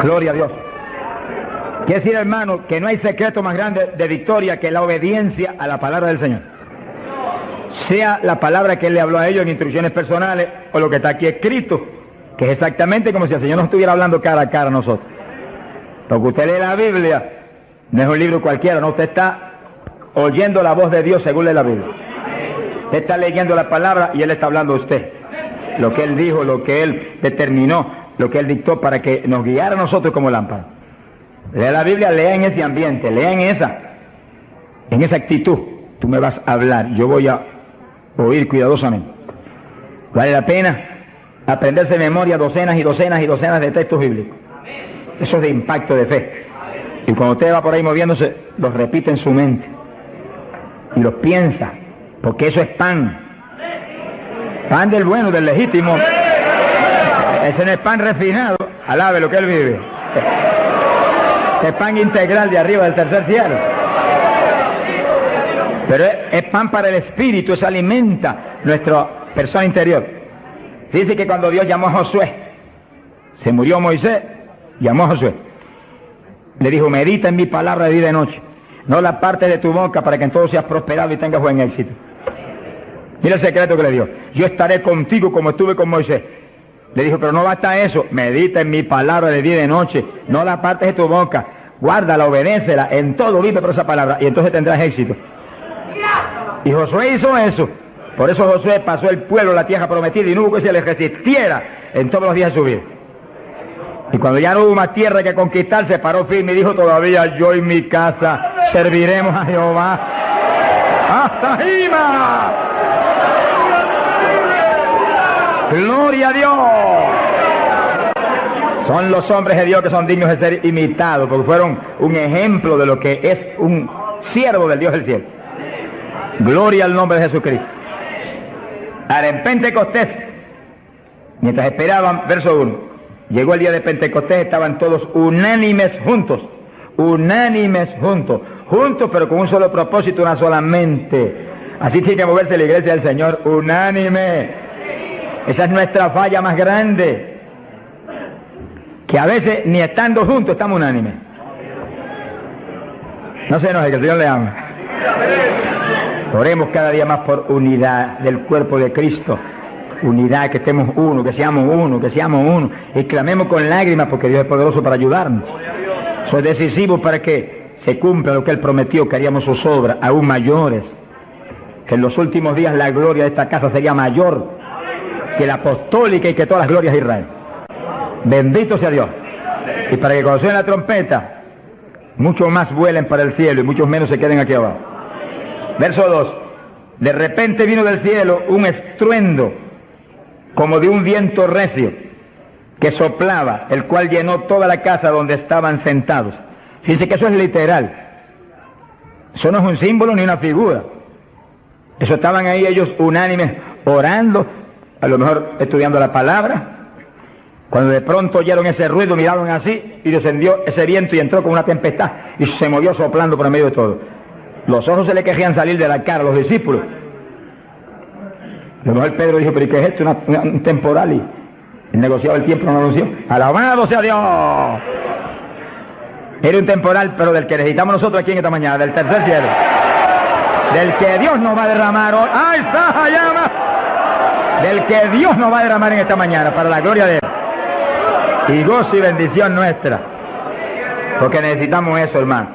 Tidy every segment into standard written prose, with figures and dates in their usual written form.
Gloria a Dios. Quiere decir, hermano, que no hay secreto más grande de victoria que la obediencia a la palabra del Señor. Sea la palabra que Él le habló a ellos en instrucciones personales o lo que está aquí escrito, que es exactamente como si el Señor nos estuviera hablando cara a cara a nosotros. Porque usted lee la Biblia, no es un libro cualquiera, no, usted está oyendo la voz de Dios según lee la Biblia. Usted está leyendo la palabra y Él está hablando a usted. Lo que Él dijo, lo que Él determinó, lo que Él dictó para que nos guiara a nosotros como lámpara. Lea la Biblia, lea en ese ambiente, lea en esa actitud. Tú me vas a hablar, yo voy a oír cuidadosamente. Vale la pena aprenderse de memoria docenas y docenas y docenas de textos bíblicos. Eso es de impacto de fe. Y cuando usted va por ahí moviéndose, los repite en su mente. Y los piensa, porque eso es pan. Pan del bueno, del legítimo. Ese no es pan refinado. Alabe lo que Él vive. Ese es pan integral de arriba del tercer cielo. Pero es pan para el espíritu, eso alimenta nuestra persona interior. Dice que cuando Dios llamó a Josué, se murió Moisés, llamó a Josué. Le dijo, medita en mi palabra de día y de noche. No la parte de tu boca para que en todo seas prosperado y tengas buen éxito. Mira el secreto que le dio. Yo estaré contigo como estuve con Moisés. Le dijo, pero no basta eso. Medita en mi palabra de día y de noche. No la partes de tu boca. Guárdala, obedécela. En todo vive por esa palabra. Y entonces tendrás éxito. Y Josué hizo eso. Por eso Josué pasó el pueblo a la tierra prometida y no hubo que se le resistiera en todos los días de su vida. Y cuando ya no hubo más tierra que conquistar, se paró firme y dijo, todavía yo y mi casa serviremos a Jehová. ¡Hasta Jima! ¡Gloria a Dios! Son los hombres de Dios que son dignos de ser imitados, porque fueron un ejemplo de lo que es un siervo del Dios del cielo. Gloria al nombre de Jesucristo. Ahora, en Pentecostés, mientras esperaban, verso 1, llegó el día de Pentecostés, estaban todos unánimes juntos, pero con un solo propósito, una sola mente. Así tiene que moverse la iglesia del Señor, unánime. Esa es nuestra falla más grande, que a veces ni estando juntos estamos unánimes. No se enoje, que el Señor le ama. Oremos cada día más por unidad del cuerpo de Cristo. Unidad, que estemos uno, que seamos uno. Y clamemos con lágrimas porque Dios es poderoso para ayudarnos. Eso es decisivo para que se cumpla lo que Él prometió, que haríamos sus obras aún mayores. Que en los últimos días la gloria de esta casa sería mayor que la apostólica y que todas las glorias de Israel. Bendito sea Dios. Y para que cuando suene la trompeta, muchos más vuelen para el cielo y muchos menos se queden aquí abajo. Verso 2. De repente vino del cielo un estruendo como de un viento recio que soplaba, el cual llenó toda la casa donde estaban sentados. Fíjense que eso es literal. Eso no es un símbolo ni una figura. Eso estaban ahí ellos unánimes orando, a lo mejor estudiando la palabra, cuando de pronto oyeron ese ruido, miraron así y descendió ese viento y entró con una tempestad y se movió soplando por el medio de todo. Los ojos se le querían salir de la cara a los discípulos. A lo mejor Pedro dijo, pero ¿qué es esto? Un temporal. Y el negociado del tiempo no lo anunció. ¡Alabado sea Dios! Era un temporal, pero del que necesitamos nosotros aquí en esta mañana, del tercer cielo. Del que Dios nos va a derramar hoy. ¡Ay, Saja, llama! Del que Dios nos va a derramar en esta mañana, para la gloria de Él. Y gozo y bendición nuestra. Porque necesitamos eso, hermano.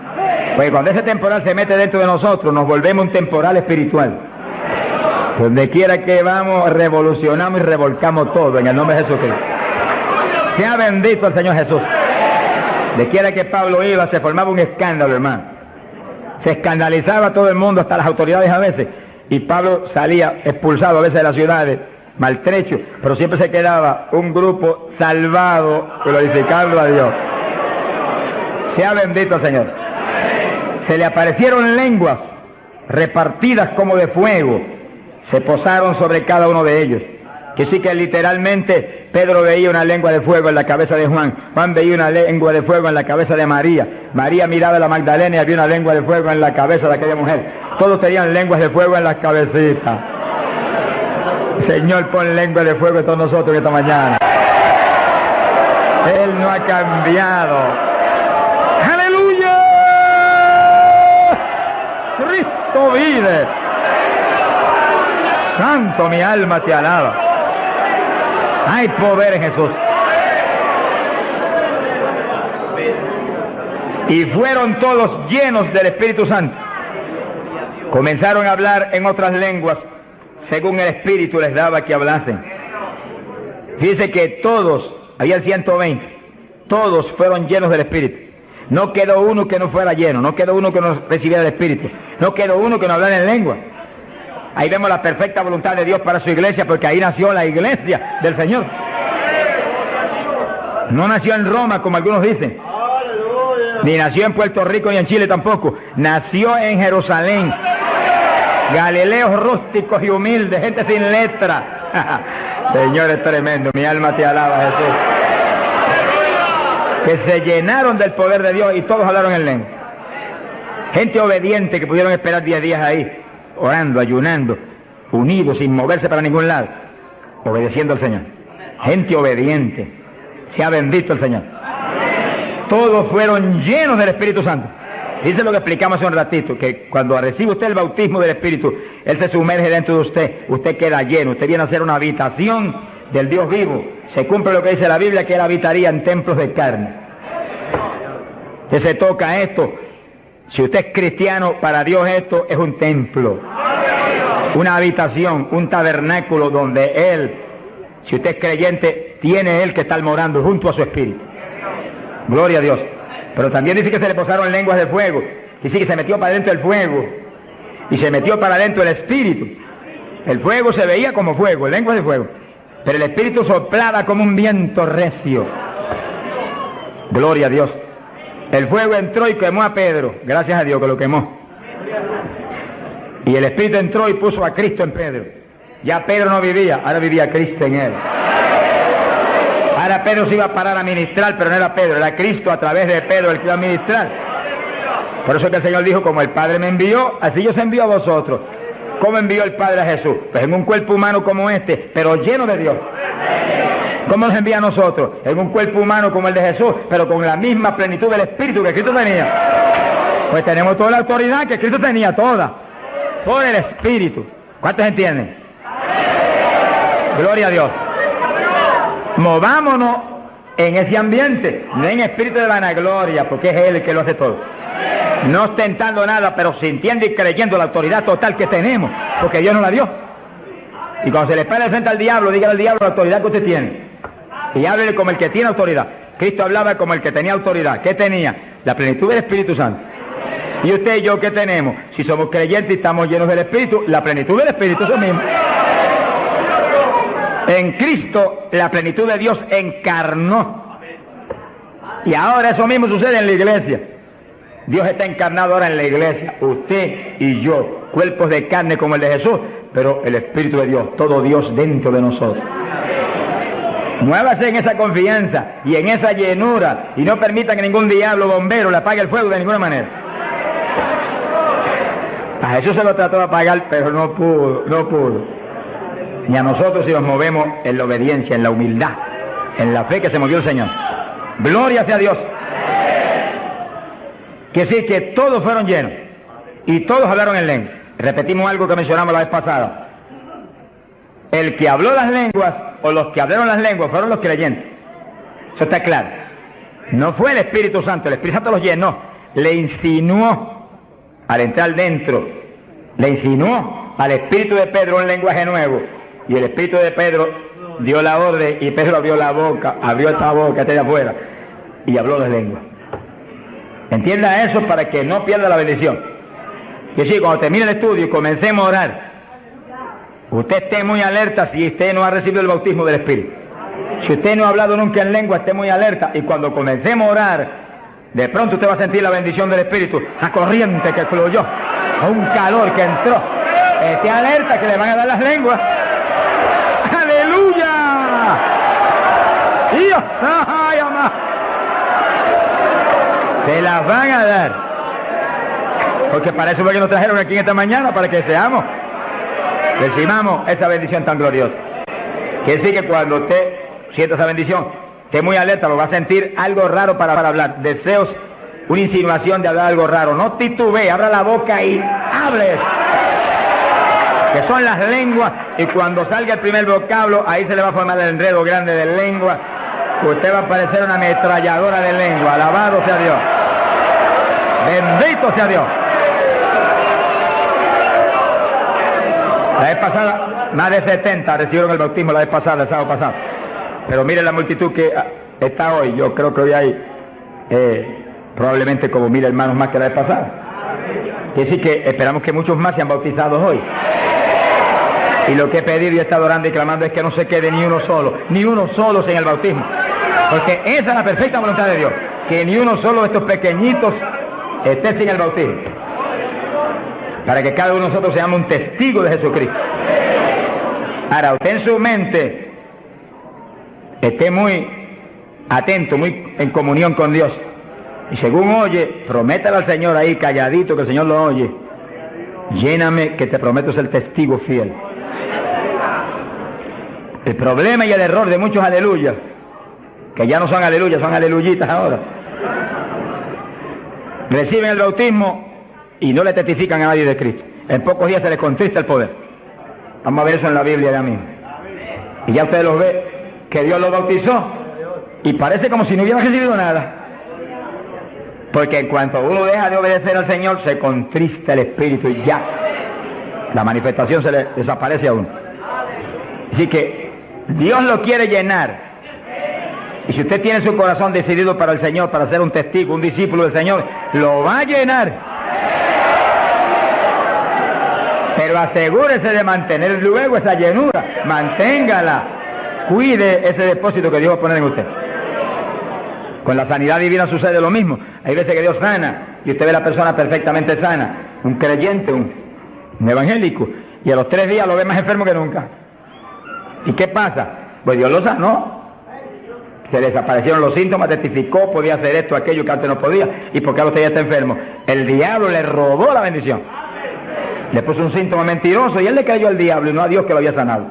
Porque cuando ese temporal se mete dentro de nosotros, nos volvemos un temporal espiritual. Donde quiera que vamos, revolucionamos y revolcamos todo en el nombre de Jesucristo. Sea bendito el Señor Jesús. De quiera que Pablo iba, se formaba un escándalo, hermano. Se escandalizaba todo el mundo, hasta las autoridades a veces. Y Pablo salía expulsado a veces de las ciudades, maltrecho, pero siempre se quedaba un grupo salvado, glorificando a Dios. Sea bendito el Señor. Se le aparecieron lenguas repartidas como de fuego, se posaron sobre cada uno de ellos. Que sí que literalmente Pedro veía una lengua de fuego en la cabeza de Juan, Juan veía una lengua de fuego en la cabeza de María, María miraba a la Magdalena y había una lengua de fuego en la cabeza de aquella mujer. Todos tenían lenguas de fuego en las cabecitas. Señor, pon lengua de fuego en todos nosotros esta mañana. Él no ha cambiado. ¡Aleluya! Cristo vive. Santo, mi alma te alaba. Hay poder en Jesús. Y fueron todos llenos del Espíritu Santo. Comenzaron a hablar en otras lenguas, según el Espíritu les daba que hablasen. Dice que todos, había 120, todos fueron llenos del Espíritu. No quedó uno que no fuera lleno, no quedó uno que no recibiera el Espíritu, no quedó uno que no hablara en lengua. Ahí vemos la perfecta voluntad de Dios para su iglesia, porque ahí nació la iglesia del Señor. No nació en Roma, como algunos dicen, ni nació en Puerto Rico ni en Chile tampoco. Nació en Jerusalén. Galileos rústicos y humildes, gente sin letra. Señor, es tremendo, mi alma te alaba, Jesús. Que se llenaron del poder de Dios y todos hablaron en lengua. Gente obediente que pudieron esperar 10 días ahí, orando, ayunando, unidos, sin moverse para ningún lado, obedeciendo al Señor. Gente obediente. Sea bendito el Señor. Todos fueron llenos del Espíritu Santo. Dice lo que explicamos hace un ratito, que cuando recibe usted el bautismo del Espíritu, Él se sumerge dentro de usted, usted queda lleno, usted viene a ser una habitación del Dios vivo. Se cumple lo que dice la Biblia, que Él habitaría en templos de carne. Usted se toca esto. Si usted es cristiano, para Dios esto es un templo, una habitación, un tabernáculo donde Él, si usted es creyente, tiene Él que estar morando junto a su Espíritu. Gloria a Dios. Pero también dice que se le posaron lenguas de fuego. Dice que se metió para adentro el fuego y se metió para adentro el Espíritu. El fuego se veía como fuego, lenguas de fuego, pero el Espíritu soplaba como un viento recio. Gloria a Dios. El fuego entró y quemó a Pedro. Gracias a Dios que lo quemó. Y el Espíritu entró y puso a Cristo en Pedro. Ya Pedro no vivía, ahora vivía Cristo en él. Ahora Pedro se iba a parar a ministrar, pero no era Pedro, era Cristo a través de Pedro el que iba a ministrar. Por eso que el Señor dijo, como el Padre me envió, así yo os envío a vosotros. ¿Cómo envió el Padre a Jesús? Pues en un cuerpo humano como este, pero lleno de Dios. ¿Cómo nos envía a nosotros? En un cuerpo humano como el de Jesús, pero con la misma plenitud del Espíritu que Cristo tenía. Pues tenemos toda la autoridad que Cristo tenía, toda, por el Espíritu. ¿Cuántos entienden? Gloria a Dios. Movámonos en ese ambiente, no en espíritu de vanagloria, porque es Él el que lo hace todo. No ostentando nada, pero sintiendo y creyendo la autoridad total que tenemos, porque Dios nos la dio. Y cuando se le pare frente al diablo, dígale al diablo la autoridad que usted tiene. Y háblele como el que tiene autoridad. Cristo hablaba como el que tenía autoridad. ¿Qué tenía? La plenitud del Espíritu Santo. Y usted y yo, ¿qué tenemos? Si somos creyentes y estamos llenos del Espíritu, la plenitud del Espíritu es lo mismo. En Cristo la plenitud de Dios encarnó. Y ahora eso mismo sucede en la iglesia. Dios está encarnado ahora en la iglesia. Usted y yo, cuerpos de carne como el de Jesús, pero el Espíritu de Dios, todo Dios dentro de nosotros. Muévase en esa confianza y en esa llenura y no permita que ningún diablo bombero le apague el fuego de ninguna manera. A Jesús se lo trató de apagar, pero no pudo. Ni a nosotros si nos movemos en la obediencia, en la humildad, en la fe que se movió el Señor. Gloria sea a Dios. Que sí, que todos fueron llenos y todos hablaron en lengua. Repetimos algo que mencionamos la vez pasada. El que habló las lenguas o los que hablaron las lenguas fueron los creyentes. Eso está claro. No fue el Espíritu Santo, el Espíritu Santo los llenó, le insinuó al entrar dentro, le insinuó al Espíritu de Pedro un lenguaje nuevo. Y el Espíritu de Pedro dio la orden y Pedro abrió la boca, abrió esta boca, esta de afuera, y habló de lengua. Entienda eso para que no pierda la bendición. Y sí, cuando termine el estudio y comencemos a orar, usted esté muy alerta si usted no ha recibido el bautismo del Espíritu. Si usted no ha hablado nunca en lengua, esté muy alerta. Y cuando comencemos a orar, de pronto usted va a sentir la bendición del Espíritu, la corriente que fluyó, un calor que entró. Esté alerta que le van a dar las lenguas. ¡Aleluya! ¡Dios! ¡Ay, amá! Se las van a dar. Porque para eso fue que nos trajeron aquí en esta mañana, para que recibamos esa bendición tan gloriosa. Quiere decir que cuando usted sienta esa bendición, esté muy alerta, lo va a sentir algo raro para hablar, deseos, una insinuación de hablar algo raro. No titubee, abra la boca y hable, que son las lenguas, y cuando salga el primer vocablo, ahí se le va a formar el enredo grande de lengua. Usted va a parecer una ametralladora de lengua. Alabado sea Dios. Bendito sea Dios. La vez pasada, más de 70 recibieron el bautismo la vez pasada, el sábado pasado. Pero mire la multitud que está hoy. Yo creo que hoy hay probablemente como 1000 hermanos más que la vez pasada. Quiere decir que esperamos que muchos más sean bautizados hoy. Y lo que he pedido y he estado orando y clamando es que no se quede ni uno solo sin el bautismo. Porque esa es la perfecta voluntad de Dios, que ni uno solo de estos pequeñitos esté sin el bautismo, para que cada uno de nosotros seamos un testigo de Jesucristo. Ahora, usted en su mente esté muy atento, muy en comunión con Dios, y según oye, prométale al Señor ahí calladito, que el Señor lo oye: lléname, que te prometo ser testigo fiel. El problema y el error de muchos aleluyas, que ya no son aleluyas, son aleluyitas ahora, reciben el bautismo y no le testifican a nadie de Cristo. En pocos días se les contrista el poder. Vamos a ver eso en la Biblia ya mismo. Y ya ustedes los ven, que Dios los bautizó, y parece como si no hubieran recibido nada. Porque en cuanto uno deja de obedecer al Señor, se contrista el Espíritu y ya la manifestación se le desaparece a uno. Así que Dios lo quiere llenar. Y si usted tiene su corazón decidido para el Señor, para ser un testigo, un discípulo del Señor, lo va a llenar. Pero asegúrese de mantener luego esa llenura, manténgala, cuide ese depósito que Dios va a poner en usted. Con la sanidad divina sucede lo mismo. Hay veces que Dios sana y usted ve a la persona perfectamente sana, un creyente, un evangélico, y a los 3 días lo ve más enfermo que nunca. ¿Y qué pasa? Pues Dios lo sanó. Se le desaparecieron los síntomas, testificó, podía hacer esto, aquello que antes no podía. ¿Y por qué ahora usted ya está enfermo? El diablo le robó la bendición. Le puso un síntoma mentiroso y él le creyó al diablo y no a Dios que lo había sanado.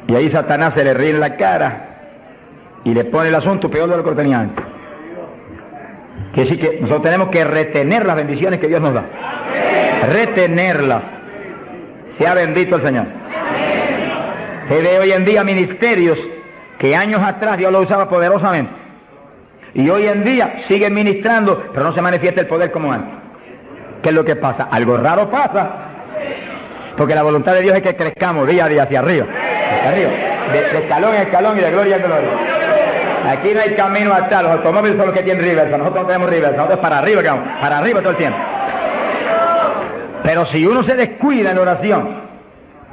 Y ahí Satanás se le ríe en la cara y le pone el asunto peor de lo que lo tenía antes. Quiere decir que nosotros tenemos que retener las bendiciones que Dios nos da. Retenerlas. Sea bendito el Señor. Se ve hoy en día ministerios que años atrás Dios lo usaba poderosamente, y hoy en día siguen ministrando, pero no se manifiesta el poder como antes. ¿Qué es lo que pasa? Algo raro pasa, porque la voluntad de Dios es que crezcamos día a día hacia arriba, de escalón en escalón y de gloria en gloria. Aquí no hay camino atrás, los automóviles son los que tienen reversa, nosotros no tenemos reversa, nosotros para arriba que vamos, para arriba todo el tiempo. Pero si uno se descuida en la oración,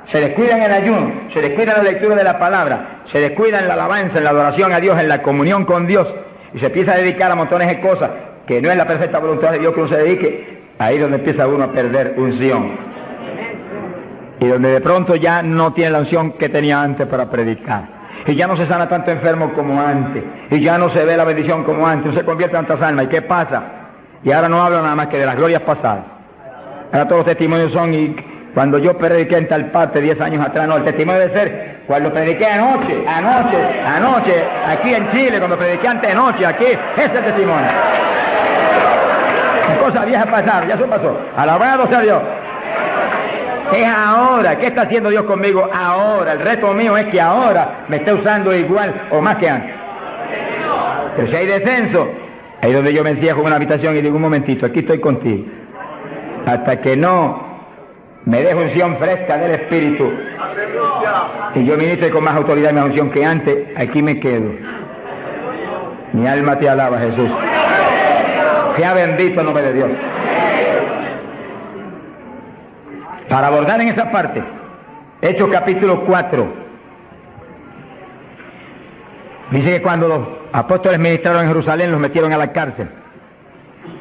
se descuida en el ayuno, se descuida en la lectura de la palabra, se descuida en la alabanza, en la adoración a Dios, en la comunión con Dios, y se empieza a dedicar a montones de cosas que no es la perfecta voluntad de Dios que uno se dedique, ahí es donde empieza uno a perder unción. Y donde de pronto ya no tiene la unción que tenía antes para predicar. Y ya no se sana tanto enfermo como antes. Y ya no se ve la bendición como antes. No se convierte en tantas almas. ¿Y qué pasa? Y ahora no hablo nada más que de las glorias pasadas. Ahora todos los testimonios son... y cuando yo prediqué en tal parte 10 años atrás, no, el testimonio debe ser cuando prediqué anoche, aquí en Chile, cuando prediqué antenoche, aquí, ese es el testimonio. Cosas viejas pasaron, ya eso pasó. Alabado sea Dios. Es ahora. ¿Qué está haciendo Dios conmigo ahora? El reto mío es que ahora me esté usando igual o más que antes. Pero si hay descenso, ahí es donde yo me encierro en una habitación y digo: un momentito, aquí estoy contigo. Hasta que no me dejo unción fresca del Espíritu y yo ministre con más autoridad y más unción que antes, aquí me quedo. Mi alma te alaba, Jesús. Sea bendito el nombre de Dios. Para abordar en esa parte, Hechos capítulo 4, dice que cuando los apóstoles ministraron en Jerusalén, los metieron a la cárcel,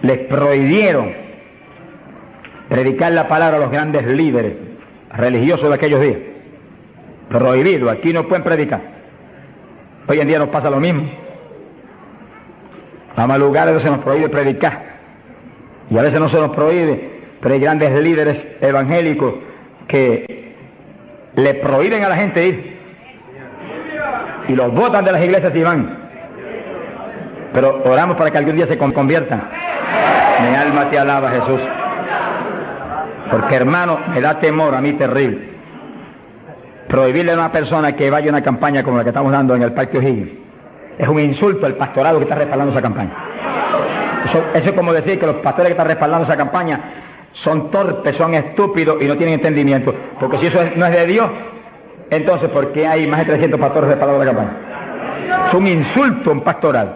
les prohibieron predicar la palabra a los grandes líderes religiosos de aquellos días. Prohibido, aquí no pueden predicar. Hoy en día nos pasa lo mismo. Vamos a lugares donde se nos prohíbe predicar, y a veces no se nos prohíbe, pero hay grandes líderes evangélicos que le prohíben a la gente ir, y los botan de las iglesias y van. Pero oramos para que algún día se conviertan. Mi alma te alaba, Jesús. Porque, hermano, me da temor a mí terrible prohibirle a una persona que vaya a una campaña como la que estamos dando en el Parque O'Higgins. Es un insulto al pastorado que está respaldando esa campaña. Eso es como decir que los pastores que están respaldando esa campaña son torpes, son estúpidos y no tienen entendimiento. Porque si eso no es de Dios, entonces ¿por qué hay más de 300 pastores respaldando la campaña? Es un insulto a un pastorado.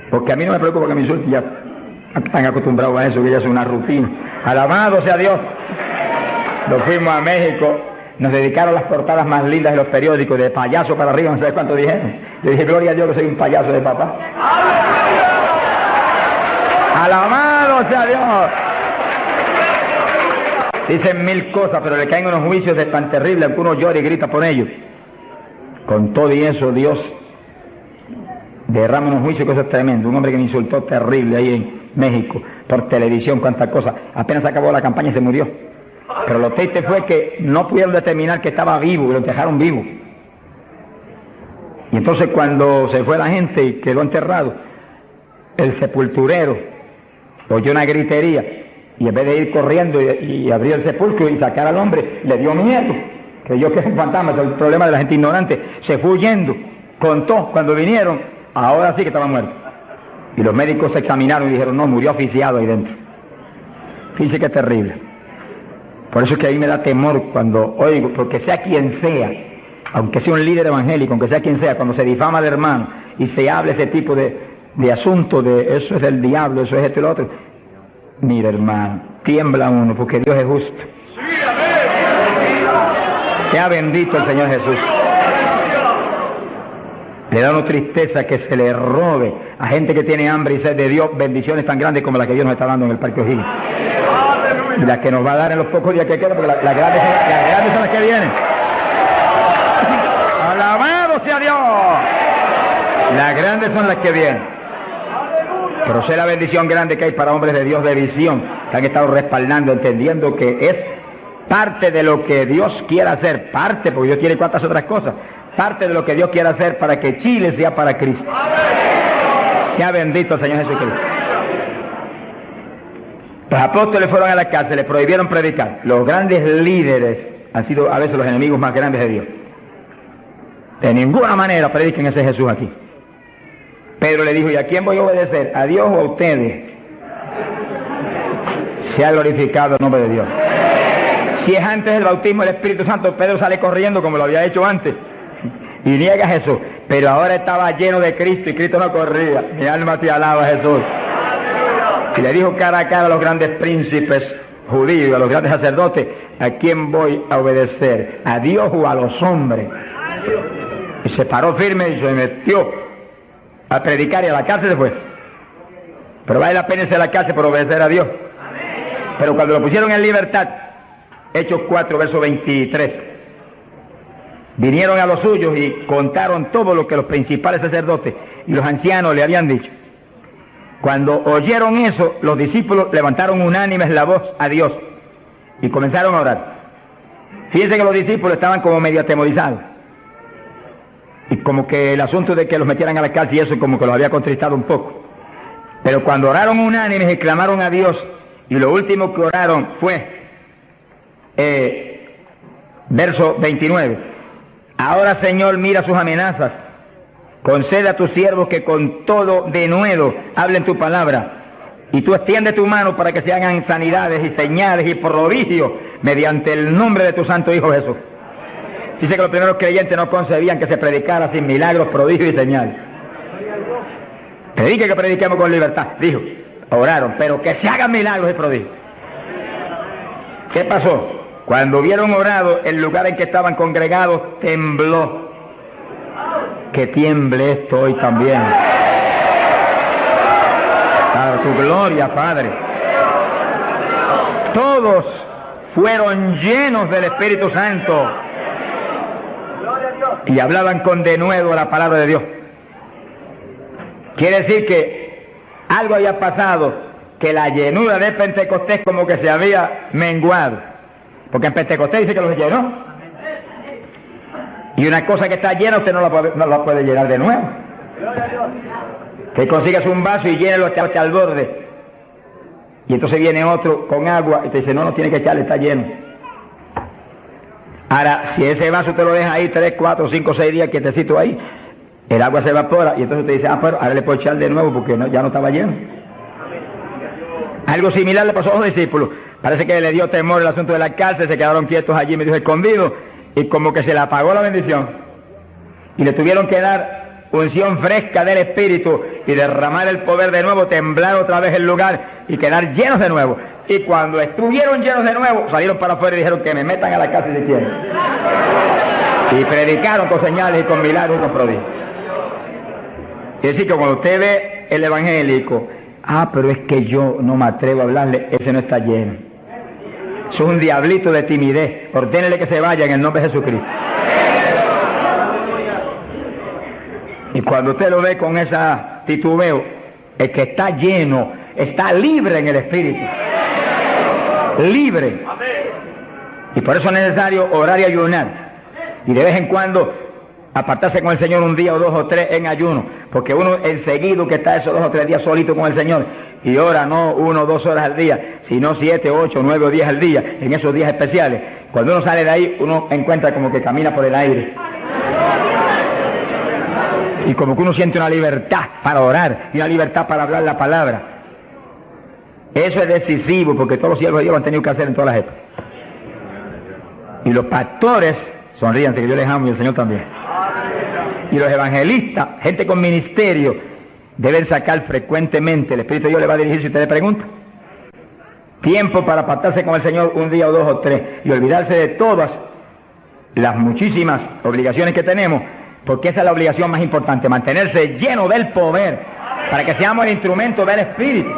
Porque a mí no me preocupa que me insulten, ya están acostumbrados a eso, que ya es una rutina. Alabado sea Dios. Nos fuimos a México, nos dedicaron las portadas más lindas de los periódicos, de payaso para arriba, no sé cuánto dijeron. Yo dije, gloria a Dios que soy un payaso de papá. Alabado sea Dios. Dicen mil cosas, pero le caen unos juicios de tan terribles, que uno llora y grita por ellos. Con todo y eso, Dios derrama unos juicios que eso es tremendo. Un hombre que me insultó terrible ahí en México, por televisión, cuántas cosas. Apenas acabó la campaña y se murió. Pero lo triste fue que no pudieron determinar que estaba vivo, y lo dejaron vivo. Y entonces cuando se fue la gente y quedó enterrado, el sepulturero oyó una gritería, y en vez de ir corriendo y abrir el sepulcro y sacar al hombre, le dio miedo, creyó que es un fantasma. Es el problema de la gente ignorante. Se fue huyendo, contó cuando vinieron, ahora sí que estaba muerto. Y los médicos se examinaron y dijeron, no, murió asfixiado ahí dentro. Fíjense que es terrible. Por eso es que a mí me da temor cuando oigo, porque sea quien sea, aunque sea un líder evangélico, aunque sea quien sea, cuando se difama al hermano y se hable ese tipo de asunto, de eso es del diablo, eso es esto y lo otro, mira, hermano, tiembla uno, porque Dios es justo. Sea bendito el Señor Jesús. Le da una tristeza que se le robe a gente que tiene hambre y sed de Dios bendiciones tan grandes como las que Dios nos está dando en el Parque O'Higgins. Y las que nos va a dar en los pocos días que quedan, porque las grandes son las que vienen. ¡Alabado sea Dios! Las grandes son las que vienen. Pero sé la bendición grande que hay para hombres de Dios de visión, que han estado respaldando, entendiendo que es parte de lo que Dios quiere hacer, parte, porque Dios tiene cuantas otras cosas, parte de lo que Dios quiere hacer para que Chile sea para Cristo. Sea bendito el Señor Jesucristo. Los apóstoles fueron a la cárcel, les prohibieron predicar. Los grandes líderes han sido a veces los enemigos más grandes de Dios. De ninguna manera prediquen ese Jesús aquí. Pedro le dijo, ¿y a quién voy a obedecer? ¿A Dios o a ustedes? Se ha glorificado el nombre de Dios. Si es antes del bautismo del Espíritu Santo, Pedro sale corriendo como lo había hecho antes y niega a Jesús. Pero ahora estaba lleno de Cristo y Cristo no corría. Mi alma te alaba, Jesús. Y le dijo cara a cara a los grandes príncipes judíos, a los grandes sacerdotes, ¿a quién voy a obedecer? ¿A Dios o a los hombres? Y se paró firme y se metió a predicar y a la cárcel se fue. Pero vale la pena irse a la cárcel por obedecer a Dios. Pero cuando lo pusieron en libertad, Hechos 4, verso 23, vinieron a los suyos y contaron todo lo que los principales sacerdotes y los ancianos le habían dicho. Cuando oyeron eso, los discípulos levantaron unánimes la voz a Dios y comenzaron a orar. Fíjense que los discípulos estaban como medio atemorizados. Y como que el asunto de que los metieran a la cárcel y eso como que los había contristado un poco. Pero cuando oraron unánimes y clamaron a Dios, y lo último que oraron fue, verso 29, ahora Señor mira sus amenazas, concede a tus siervos que con todo denuedo hablen tu palabra, y tú extiende tu mano para que se hagan sanidades y señales y prodigios mediante el nombre de tu santo Hijo Jesús. Dice que los primeros creyentes no concebían que se predicara sin milagros, prodigios y señales. Predique que prediquemos con libertad, dijo. Oraron, pero que se hagan milagros y prodigios. ¿Qué pasó? Cuando vieron orado, el lugar en que estaban congregados tembló. Que tiemble esto hoy también. Para tu gloria, Padre. Todos fueron llenos del Espíritu Santo y hablaban con denuedo la palabra de Dios. Quiere decir que algo había pasado, que la llenura de Pentecostés como que se había menguado, porque en Pentecostés dice que los llenó. Y una cosa que está llena usted no la puede llenar de nuevo. Que consigas un vaso y llénelo hasta al borde. Y entonces viene otro con agua y te dice, no tiene que echarle, está lleno. Ahora, si ese vaso te lo deja ahí 3, 4, 5, 6 días quietecito ahí, el agua se evapora y entonces te dice, pero ahora le puedo echar de nuevo porque ya no estaba lleno. Algo similar le pasó a los discípulos. Parece que le dio temor el asunto de la cárcel, se quedaron quietos allí, medio escondidos, y como que se le apagó la bendición. Y le tuvieron que dar unción fresca del Espíritu y derramar el poder de nuevo, temblar otra vez el lugar y quedar llenos de nuevo. Y cuando estuvieron llenos de nuevo, salieron para afuera y dijeron que me metan a la cárcel si quieren. Y predicaron con señales y con milagros y con prodigios. Es decir, que cuando usted ve el evangélico, pero es que yo no me atrevo a hablarle, ese no está lleno. Eso es un diablito de timidez. Ordénele que se vaya en el nombre de Jesucristo. Y cuando usted lo ve con esa titubeo, el que está lleno, está libre en el Espíritu. Libre. Y por eso es necesario orar y ayunar. Y de vez en cuando apartarse con el Señor un día o 2 o 3 en ayuno. Porque uno enseguida que está esos 2 o 3 días solito con el Señor y ora no 1 o 2 horas al día, sino 7, 8, 9 o 10 al día, en esos días especiales. Cuando uno sale de ahí, uno encuentra como que camina por el aire. Y como que uno siente una libertad para orar y una libertad para hablar la palabra. Eso es decisivo porque todos los siervos de Dios lo han tenido que hacer en todas las épocas. Y los pastores, sonríanse que yo les amo y el Señor también. Y los evangelistas, gente con ministerio, deben sacar frecuentemente, el Espíritu de Dios le va a dirigir si usted le pregunta. Tiempo para apartarse con el Señor un día o 2 o 3 y olvidarse de todas las muchísimas obligaciones que tenemos. Porque esa es la obligación más importante, mantenerse lleno del poder, para que seamos el instrumento del Espíritu.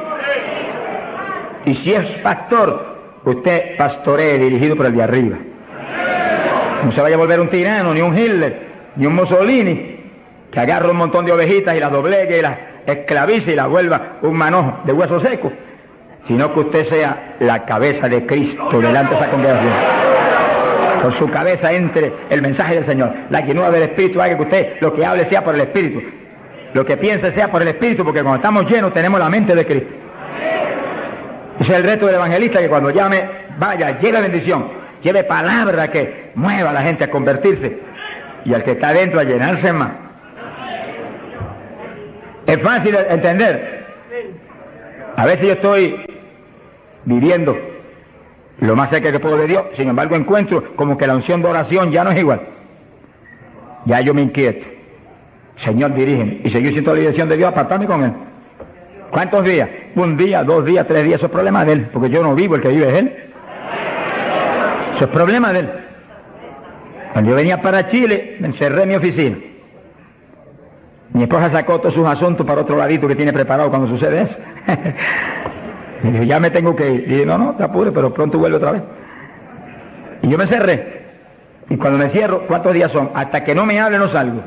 Y si es pastor, usted pastoree dirigido por el de arriba. No se vaya a volver un tirano, ni un Hitler, ni un Mussolini, que agarre un montón de ovejitas y las doblegue y las esclavice y las vuelva un manojo de huesos secos, sino que usted sea la cabeza de Cristo delante de esa congregación. Por su cabeza entre el mensaje del Señor. La llenura del Espíritu haga que usted lo que hable sea por el Espíritu. Lo que piense sea por el Espíritu, porque cuando estamos llenos tenemos la mente de Cristo. Ese es el reto del evangelista, que cuando llame, vaya, lleve bendición, lleve palabra que mueva a la gente a convertirse y al que está adentro a llenarse más. Es fácil entender. A veces yo estoy viviendo lo más cerca que puedo de Dios, sin embargo encuentro como que la unción de oración ya no es igual. Ya yo me inquieto. Señor, dirígeme. Y seguir siendo la dirección de Dios, apartarme con Él. ¿Cuántos días? 1 día, 2 días, 3 días. Eso es problema de Él, porque yo no vivo, el que vive es Él. Eso es problema de Él. Cuando yo venía para Chile, me encerré en mi oficina. Mi esposa sacó todos sus asuntos para otro ladito que tiene preparado cuando sucede eso. Y dije, ya me tengo que ir. Y dije, no, te apures, pero pronto vuelve otra vez. Y yo me cerré. Y cuando me cierro, ¿cuántos días son? Hasta que no me hable, no salgo.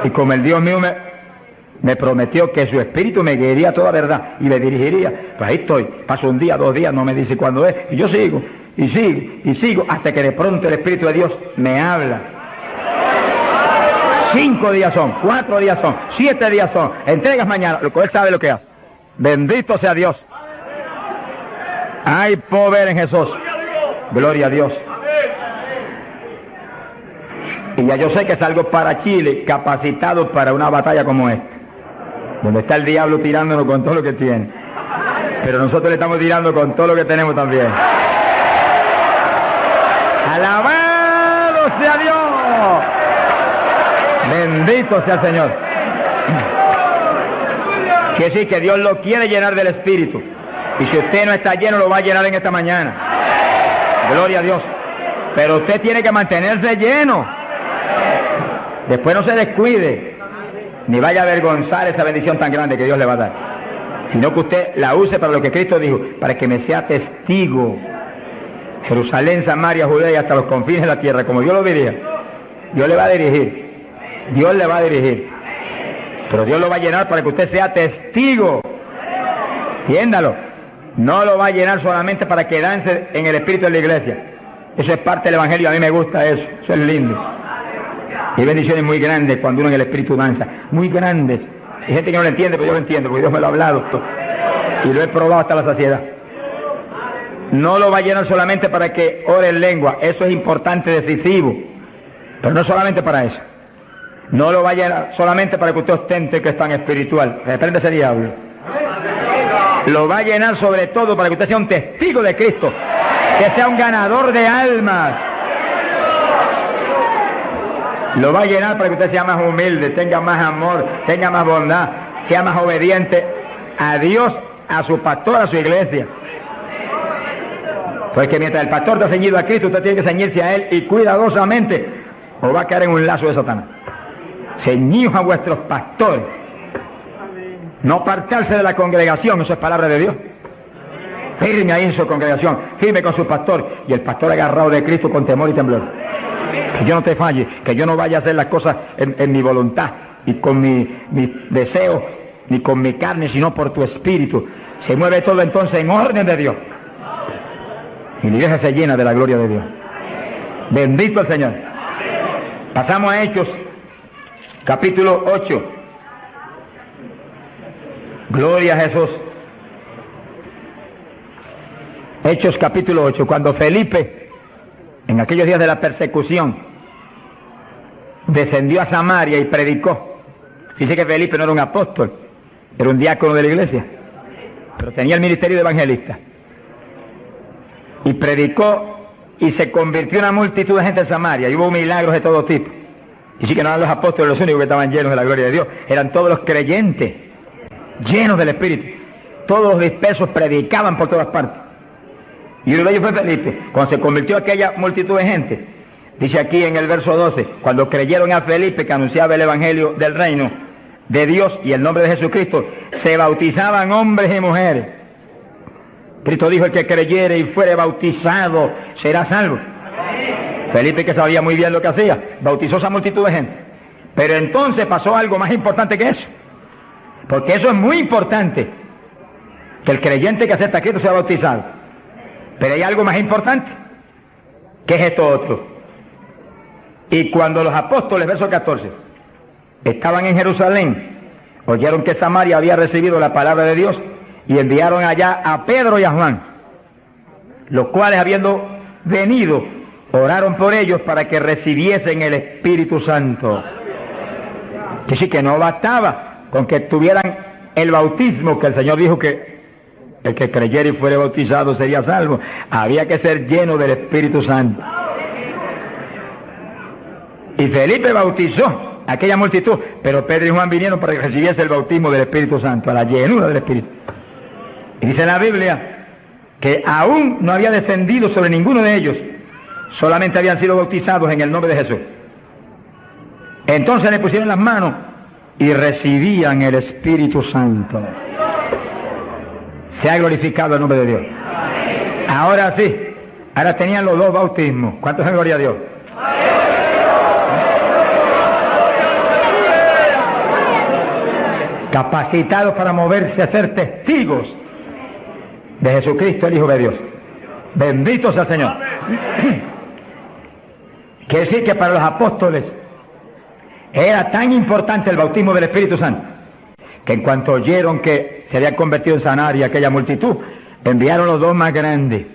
Y como el Dios mío me prometió que su espíritu me guiaría a toda verdad y me dirigiría, pues ahí estoy. Paso 1 día, 2 días, no me dice cuándo es. Y yo sigo, y sigo, y sigo, hasta que de pronto el Espíritu de Dios me habla. 5 días son, 4 días son, 7 días son. Entregas mañana, lo que Él sabe lo que hace. Bendito sea Dios. Hay poder en Jesús. Gloria a Dios. Y ya yo sé que salgo para Chile capacitado para una batalla como esta, donde está el diablo tirándonos con todo lo que tiene, pero nosotros le estamos tirando con todo lo que tenemos también. Alabado sea Dios. Bendito sea el Señor. Quiere decir que Dios lo quiere llenar del Espíritu. Y si usted no está lleno, lo va a llenar en esta mañana. Gloria a Dios. Pero usted tiene que mantenerse lleno. Después no se descuide, ni vaya a avergonzar esa bendición tan grande que Dios le va a dar. Sino que usted la use para lo que Cristo dijo, para que me sea testigo. Jerusalén, Samaria, Judea y hasta los confines de la tierra, como Dios lo diría. Dios le va a dirigir. Dios le va a dirigir. Pero Dios lo va a llenar para que usted sea testigo. Entiéndalo. No lo va a llenar solamente para quedarse en el espíritu de la iglesia. Eso es parte del Evangelio, a mí me gusta eso es lindo. Y hay bendiciones muy grandes cuando uno en el Espíritu danza, muy grandes. Hay gente que no lo entiende, pero yo lo entiendo, porque Dios me lo ha hablado. Y lo he probado hasta la saciedad. No lo va a llenar solamente para que ore en lengua, eso es importante, decisivo. Pero no solamente para eso. No lo va a llenar solamente para que usted ostente que es tan espiritual. Reprende ese diablo. Lo va a llenar sobre todo para que usted sea un testigo de Cristo, que sea un ganador de almas. Lo va a llenar para que usted sea más humilde, tenga más amor, tenga más bondad, sea más obediente a Dios, a su pastor, a su iglesia. Porque mientras el pastor está ceñido a Cristo, usted tiene que ceñirse a Él y cuidadosamente, o va a caer en un lazo de Satanás. Ceñidos a vuestros pastores. No apartarse de la congregación, eso es palabra de Dios. Firme ahí en su congregación, firme con su pastor, y el pastor agarrado de Cristo con temor y temblor. Que yo no te falle, que yo no vaya a hacer las cosas en mi voluntad y con mi deseo, ni con mi carne, sino por tu espíritu. Se mueve todo entonces en orden de Dios. Y la iglesia se llena de la gloria de Dios. Bendito el Señor. Pasamos a Hechos, capítulo 8. Gloria a Jesús. Hechos capítulo 8, cuando Felipe, en aquellos días de la persecución, descendió a Samaria y predicó. Dice que Felipe no era un apóstol, era un diácono de la iglesia, pero tenía el ministerio de evangelista. Y predicó y se convirtió una multitud de gente en Samaria, y hubo milagros de todo tipo. Y sí que no eran los apóstoles los únicos que estaban llenos de la gloria de Dios, eran todos los creyentes, llenos del Espíritu. Todos los dispersos predicaban por todas partes. Y uno de ellos fue Felipe. Cuando se convirtió aquella multitud de gente, dice aquí en el verso 12, cuando creyeron a Felipe que anunciaba el evangelio del reino de Dios y el nombre de Jesucristo, se bautizaban hombres y mujeres. Cristo dijo: el que creyere y fuere bautizado será salvo. Felipe, que sabía muy bien lo que hacía, bautizó a esa multitud de gente. Pero entonces pasó algo más importante que eso, porque eso es muy importante, que el creyente que acepta a Cristo sea bautizado. Pero hay algo más importante, que es esto otro. Y cuando los apóstoles, verso 14, estaban en Jerusalén, oyeron que Samaria había recibido la palabra de Dios, y enviaron allá a Pedro y a Juan, los cuales, habiendo venido, oraron por ellos para que recibiesen el Espíritu Santo. Que sí, que no bastaba con que tuvieran el bautismo, que el Señor dijo que el que creyera y fuera bautizado sería salvo. Había que ser lleno del Espíritu Santo. Y Felipe bautizó a aquella multitud, pero Pedro y Juan vinieron para que recibiese el bautismo del Espíritu Santo, a la llenura del Espíritu. Y dice la Biblia que aún no había descendido sobre ninguno de ellos, solamente habían sido bautizados en el nombre de Jesús. Entonces le pusieron las manos y recibían el Espíritu Santo. Se ha glorificado el nombre de Dios. Ahora sí, ahora tenían los dos bautismos. ¿Cuántos en gloria a Dios? Capacitados para moverse a ser testigos de Jesucristo, el Hijo de Dios. Bendito sea el Señor. Quiere decir que para los apóstoles era tan importante el bautismo del Espíritu Santo, que en cuanto oyeron que se había convertido en Samaria aquella multitud, enviaron los dos más grandes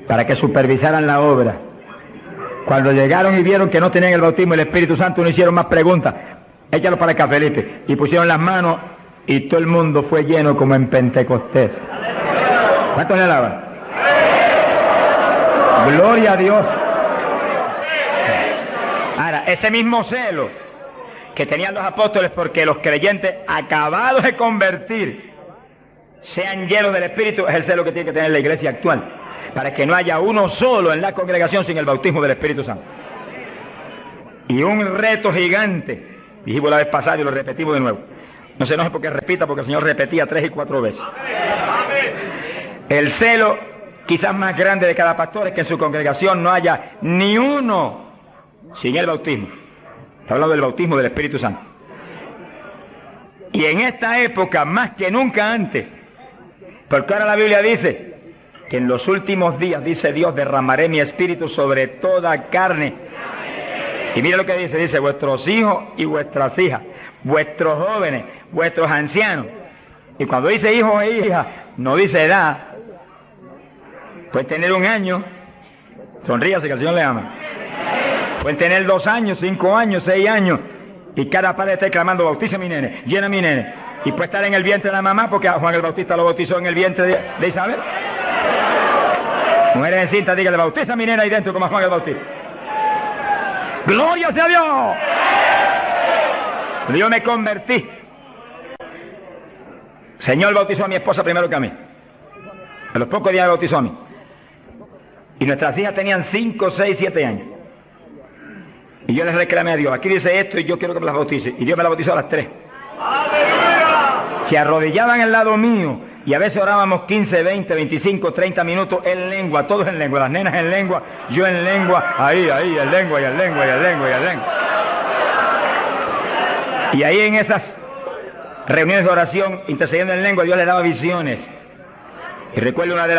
para que supervisaran la obra. Cuando llegaron y vieron que no tenían el bautismo del Espíritu Santo, no hicieron más preguntas. Échalo para acá, Felipe. Y pusieron las manos y todo el mundo fue lleno como en Pentecostés. ¿Cuántos le alaban? Gloria a Dios. Ahora, ese mismo celo que tenían los apóstoles porque los creyentes acabados de convertir sean llenos del Espíritu, es el celo que tiene que tener la iglesia actual, para que no haya uno solo en la congregación sin el bautismo del Espíritu Santo. Y un reto gigante, dijimos la vez pasada y lo repetimos de nuevo. No se enoje porque repita, porque el Señor repetía 3 y 4 veces. El celo quizás más grande de cada pastor es que en su congregación no haya ni uno sin el bautismo. Está hablando del bautismo del Espíritu Santo. Y en esta época, más que nunca antes, porque ahora la Biblia dice que en los últimos días, dice Dios, derramaré mi espíritu sobre toda carne. Y mire lo que dice, vuestros hijos y vuestras hijas, vuestros jóvenes, vuestros ancianos. Y cuando dice hijos e hijas, no dice edad. Pueden tener 1 año, sonríase que el Señor le ama. Pueden tener 2 años, 5 años, 6 años, y cada padre está clamando, bautiza a mi nene, llena a mi nene. Y puede estar en el vientre de la mamá, porque a Juan el Bautista lo bautizó en el vientre de Isabel. Mujeres encintas, dígale, bautiza a mi nena ahí dentro como a Juan el Bautista. ¡Gloria sea Dios! Yo me convertí. Señor bautizó a mi esposa primero que a mí. A los pocos días me bautizó a mí. Y nuestras hijas tenían 5, 6, 7 años. Y yo les reclamé a Dios, aquí dice esto y yo quiero que me las bautice. Y Dios me las bautizó a las 3. Se arrodillaban al lado mío y a veces orábamos 15, 20, 25, 30 minutos en lengua, todos en lengua, las nenas en lengua, yo en lengua, ahí, en lengua, y en lengua, y en lengua, y en lengua. Y ahí en esas reuniones de oración, intercediendo en lengua, Dios le daba visiones. Y recuerdo una de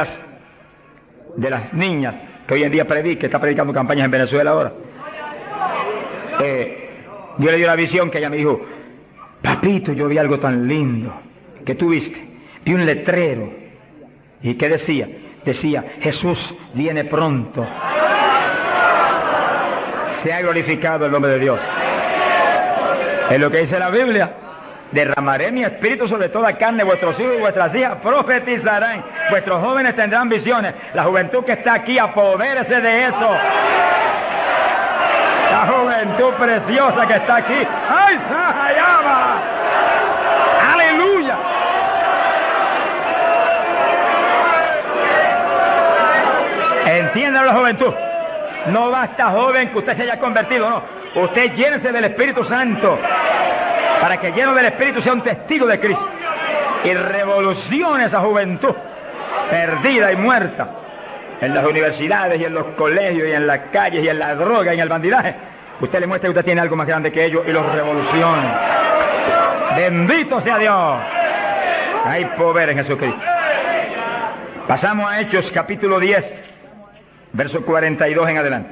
las niñas que hoy en día está predicando campañas en Venezuela ahora. Dios le dio la visión que ella me dijo, papito, yo vi algo tan lindo. ¿Qué tú viste? Vi un letrero. ¿Y qué decía? Decía, Jesús viene pronto. Sea glorificado el nombre de Dios. Es lo que dice la Biblia. Derramaré mi espíritu sobre toda carne, vuestros hijos y vuestras hijas profetizarán, vuestros jóvenes tendrán visiones. La juventud que está aquí, apodérese de eso. La juventud preciosa que está aquí. ¡Ay, Sahayama! ¡Aleluya! Entiendan la juventud. No basta, joven, que usted se haya convertido, no. Usted llénese del Espíritu Santo, para que lleno del Espíritu sea un testigo de Cristo y revolucione esa juventud perdida y muerta en las universidades y en los colegios y en las calles y en la droga y en el bandidaje. Usted le muestra que usted tiene algo más grande que ellos y los revolucione. Bendito sea Dios. Hay poder en Jesucristo. Pasamos a Hechos capítulo 10, verso 42 en adelante.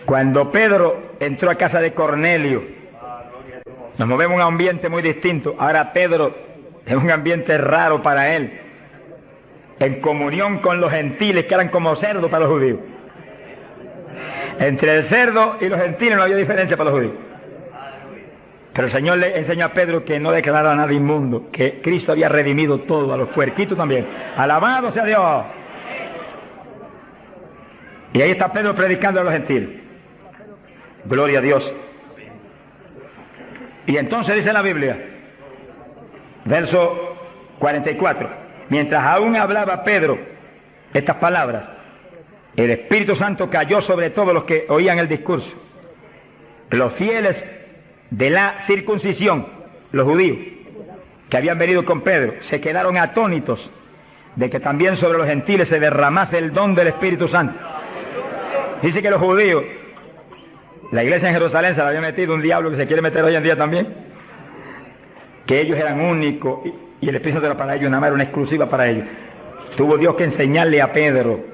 Cuando Pedro entró a casa de Cornelio, nos movemos a un ambiente muy distinto. Ahora Pedro es un ambiente raro para él, en comunión con los gentiles que eran como cerdos para los judíos. Entre el cerdo y los gentiles no había diferencia para los judíos. Pero el Señor le enseñó a Pedro que no declarara nada inmundo, que Cristo había redimido todo, a los puerquitos también. Alabado sea Dios. Y ahí está Pedro predicando a los gentiles. Gloria a Dios. Y entonces dice la Biblia, verso 44, mientras aún hablaba Pedro estas palabras, el Espíritu Santo cayó sobre todos los que oían el discurso. Los fieles de la circuncisión, los judíos, que habían venido con Pedro, se quedaron atónitos de que también sobre los gentiles se derramase el don del Espíritu Santo. Dice que los judíos, la iglesia en Jerusalén se la había metido un diablo que se quiere meter hoy en día también, que ellos eran únicos y el Espíritu Santo era para ellos, nada más era una exclusiva para ellos. Tuvo Dios que enseñarle a Pedro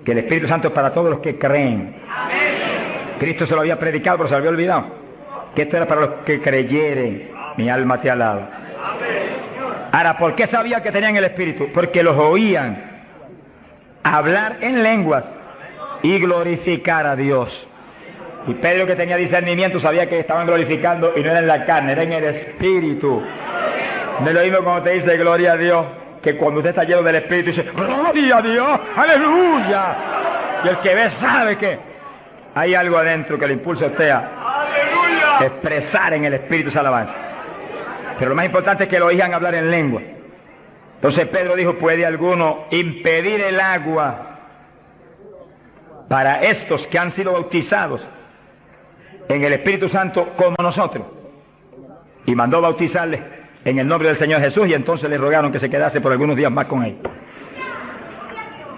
que el Espíritu Santo es para todos los que creen. Cristo se lo había predicado, pero se lo había olvidado, que esto era para los que creyeren. Mi alma te alaba. Ahora, ¿por qué sabía que tenían el Espíritu? Porque los oían hablar en lenguas y glorificar a Dios. Y Pedro, que tenía discernimiento, sabía que estaban glorificando y no era en la carne, era en el Espíritu. No es lo mismo cuando te dice gloria a Dios, que cuando usted está lleno del Espíritu dice gloria a Dios, aleluya. Y el que ve sabe que hay algo adentro que le impulsa a usted a expresar en el Espíritu esa alabanza. Pero lo más importante es que lo oigan hablar en lengua. Entonces Pedro dijo, ¿puede alguno impedir el agua para estos que han sido bautizados en el Espíritu Santo como nosotros? Y mandó bautizarles en el nombre del Señor Jesús, y entonces le rogaron que se quedase por algunos días más con él.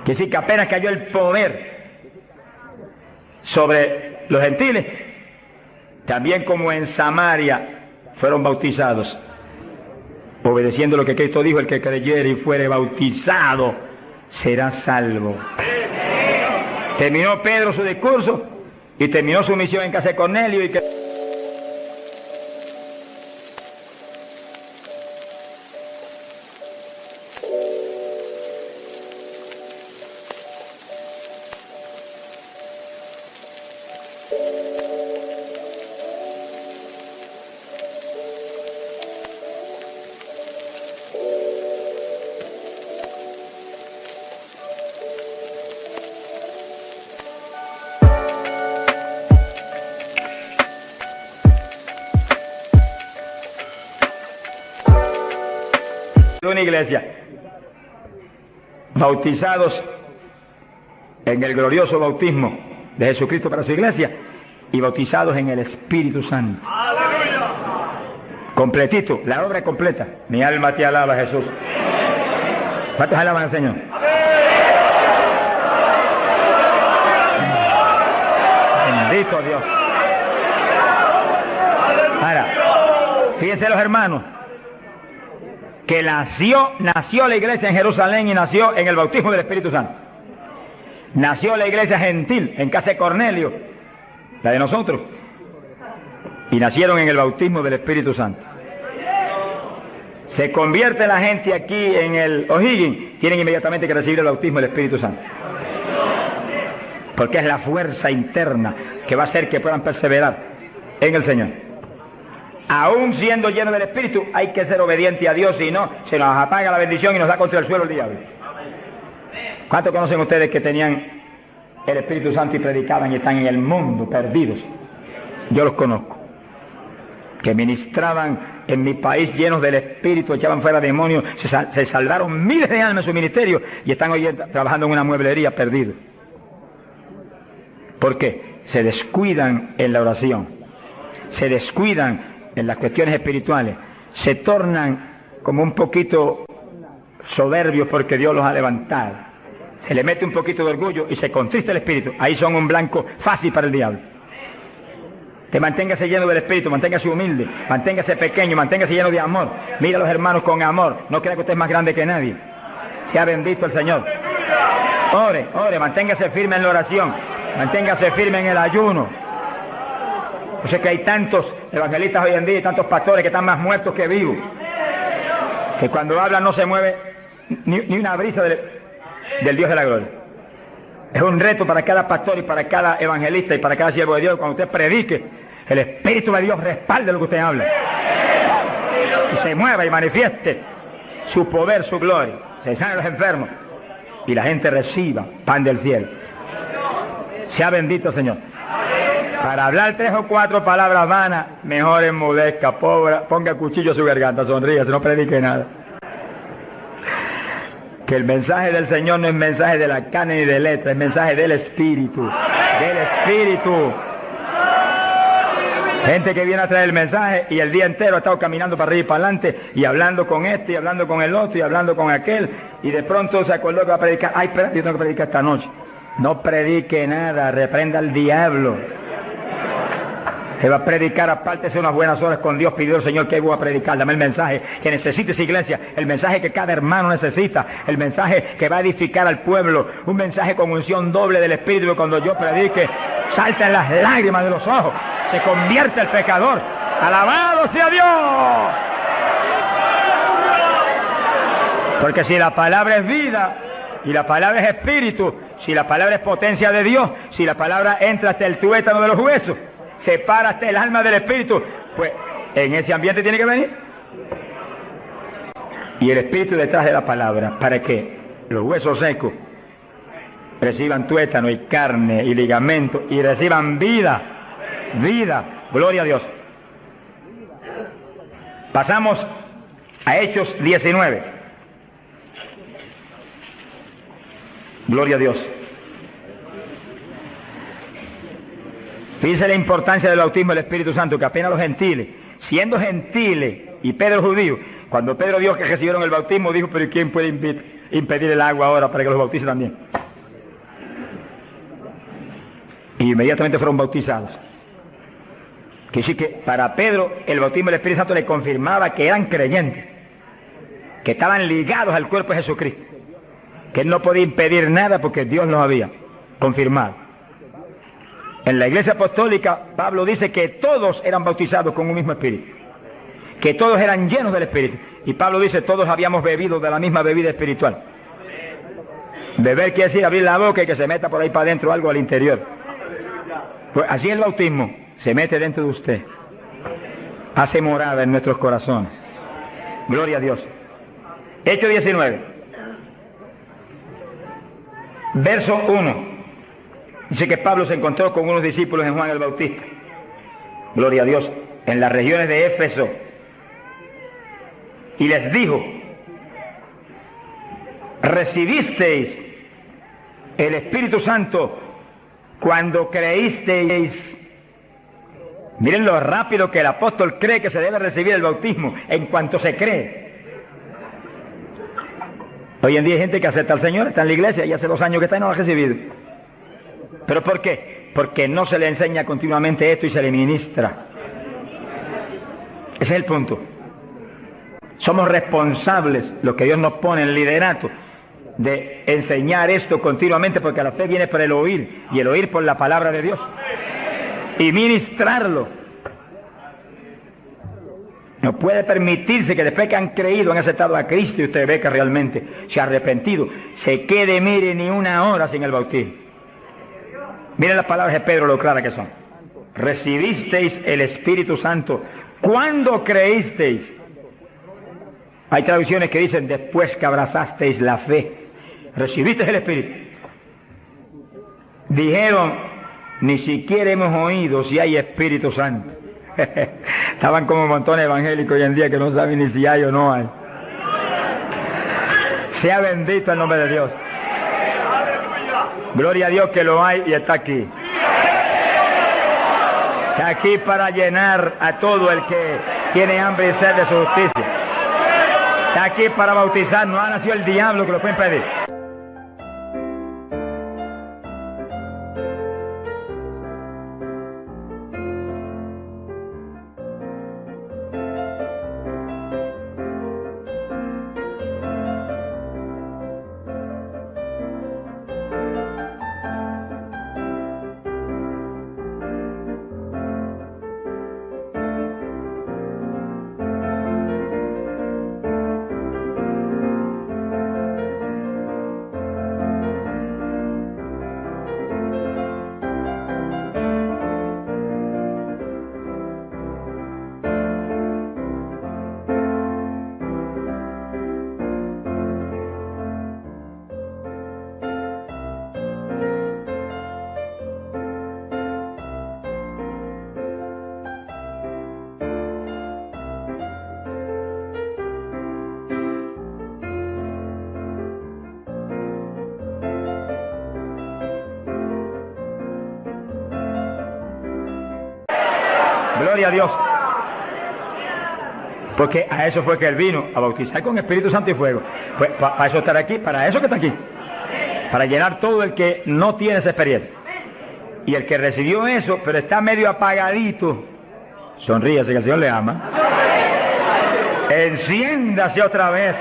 Que sí, que apenas cayó el poder sobre los gentiles, también como en Samaria fueron bautizados. obedeciendo lo que Cristo dijo: el que creyere y fuere bautizado será salvo. Terminó Pedro su discurso y terminó su misión en casa de Cornelio y que... una iglesia, bautizados en el glorioso bautismo de Jesucristo para su iglesia y bautizados en el Espíritu Santo. ¡Aleluya! Completito, la obra completa. Mi alma te alaba, Jesús. ¿Cuántos alaban al Señor? Bendito Dios. Ahora, fíjense los hermanos, que nació la iglesia en Jerusalén y nació en el bautismo del Espíritu Santo. Nació la iglesia gentil en casa de Cornelio, la de nosotros, y nacieron en el bautismo del Espíritu Santo. Se convierte la gente aquí en el O'Higgins, tienen inmediatamente que recibir el bautismo del Espíritu Santo, porque es la fuerza interna que va a hacer que puedan perseverar en el Señor. Aún siendo lleno del Espíritu, hay que ser obediente a Dios, si no, se nos apaga la bendición y nos da contra el suelo el diablo. ¿Cuántos conocen ustedes que tenían el Espíritu Santo y predicaban y están en el mundo perdidos? Yo los conozco. Que ministraban en mi país llenos del Espíritu, echaban fuera demonios, se salvaron miles de almas en su ministerio y están hoy trabajando en una mueblería perdidos. ¿Por qué? Se descuidan en la oración, se descuidan en las cuestiones espirituales, se tornan como un poquito soberbios porque Dios los ha levantado, se le mete un poquito de orgullo y se contrista el espíritu. Ahí son un blanco fácil para el diablo. Que manténgase lleno del Espíritu, manténgase humilde, manténgase pequeño, manténgase lleno de amor. Mira a los hermanos con amor, no crea que usted es más grande que nadie. Sea bendito el Señor. Ore, manténgase firme en la oración, manténgase firme en el ayuno. O sea que hay tantos evangelistas hoy en día y tantos pastores que están más muertos que vivos, que cuando hablan no se mueve ni una brisa del Dios de la gloria. Es un reto para cada pastor y para cada evangelista y para cada siervo de Dios. Cuando usted predique, el Espíritu de Dios respalde lo que usted habla y se mueva y manifieste su poder, su gloria, se sanen los enfermos y la gente reciba pan del cielo. Sea bendito, Señor. Para hablar 3 o 4 palabras vanas, mejor enmudezca, ponga cuchillo a su garganta, sonríe, no predique nada. Que el mensaje del Señor no es mensaje de la carne ni de letra, es mensaje del Espíritu. Del Espíritu. Gente que viene a traer el mensaje y el día entero ha estado caminando para arriba y para adelante y hablando con este y hablando con el otro y hablando con aquel y de pronto se acordó que va a predicar. Ay, espérate, yo tengo que predicar esta noche. No predique nada, reprenda al diablo. Se va a predicar, apártese unas buenas horas con Dios, pidió al Señor que voy a predicar, dame el mensaje que necesita esa iglesia, el mensaje que cada hermano necesita, el mensaje que va a edificar al pueblo, un mensaje con unción doble del Espíritu, que cuando yo predique, salten las lágrimas de los ojos, se convierte el pecador, alabado sea Dios. Porque si la palabra es vida, y la palabra es espíritu, si la palabra es potencia de Dios, si la palabra entra hasta el tuétano de los huesos, separa hasta el alma del espíritu, pues en ese ambiente tiene que venir. Y el espíritu detrás de la palabra, para que los huesos secos reciban tuétano y carne y ligamento y reciban vida, gloria a Dios. Pasamos a Hechos 19. Gloria a Dios. Fíjense la importancia del bautismo del Espíritu Santo, que apenas los gentiles, siendo gentiles y Pedro judío, cuando Pedro vio que recibieron el bautismo, dijo: pero ¿quién puede impedir el agua ahora para que los bautice también? Y inmediatamente fueron bautizados. Que sí, que para Pedro el bautismo del Espíritu Santo le confirmaba que eran creyentes. que estaban ligados al cuerpo de Jesucristo, que él no podía impedir nada porque Dios los había confirmado. En la iglesia apostólica, Pablo dice que todos eran bautizados con un mismo espíritu, que todos eran llenos del espíritu. Y Pablo dice, todos habíamos bebido de la misma bebida espiritual. Beber quiere decir abrir la boca y que se meta por ahí para adentro algo al interior. Pues así el bautismo se mete dentro de usted, hace morada en nuestros corazones. Gloria a Dios. Hechos 19, verso 1. Dice que Pablo se encontró con unos discípulos en Juan el Bautista. Gloria a Dios. En las regiones de Éfeso. Y les dijo, ¿recibisteis el Espíritu Santo cuando creísteis? Miren lo rápido que el apóstol cree que se debe recibir el bautismo, en cuanto se cree. Hoy en día hay gente que acepta al Señor, está en la iglesia y hace 2 años que está y no lo ha recibido. ¿Pero por qué? Porque no se le enseña continuamente esto y se le ministra. Ese es el punto. Somos responsables, los que Dios nos pone en liderato, de enseñar esto continuamente, porque la fe viene por el oír, y el oír por la palabra de Dios, y ministrarlo. No puede permitirse que después que han creído, han aceptado a Cristo, y usted ve que realmente se ha arrepentido, se quede, mire, ni una hora sin el bautismo. Miren las palabras de Pedro, lo claras que son. Recibisteis el Espíritu Santo cuando creísteis. Hay traducciones que dicen después que abrazasteis la fe. Recibisteis el Espíritu. Dijeron, ni siquiera hemos oído si hay Espíritu Santo. Estaban como montones evangélicos hoy en día que no saben ni si hay o no hay. Sea bendito el nombre de Dios. Gloria a Dios que lo hay y está aquí. Está aquí para llenar a todo el que tiene hambre y sed de su justicia. Está aquí para bautizar. No ha nacido el diablo que lo puede impedir. Gloria a Dios. Porque a eso fue que Él vino, a bautizar con Espíritu Santo y fuego. Pues para eso estar aquí, para eso que está aquí. Para llenar todo el que no tiene esa experiencia. Y el que recibió eso, pero está medio apagadito, sonríase que el Señor le ama. Enciéndase otra vez.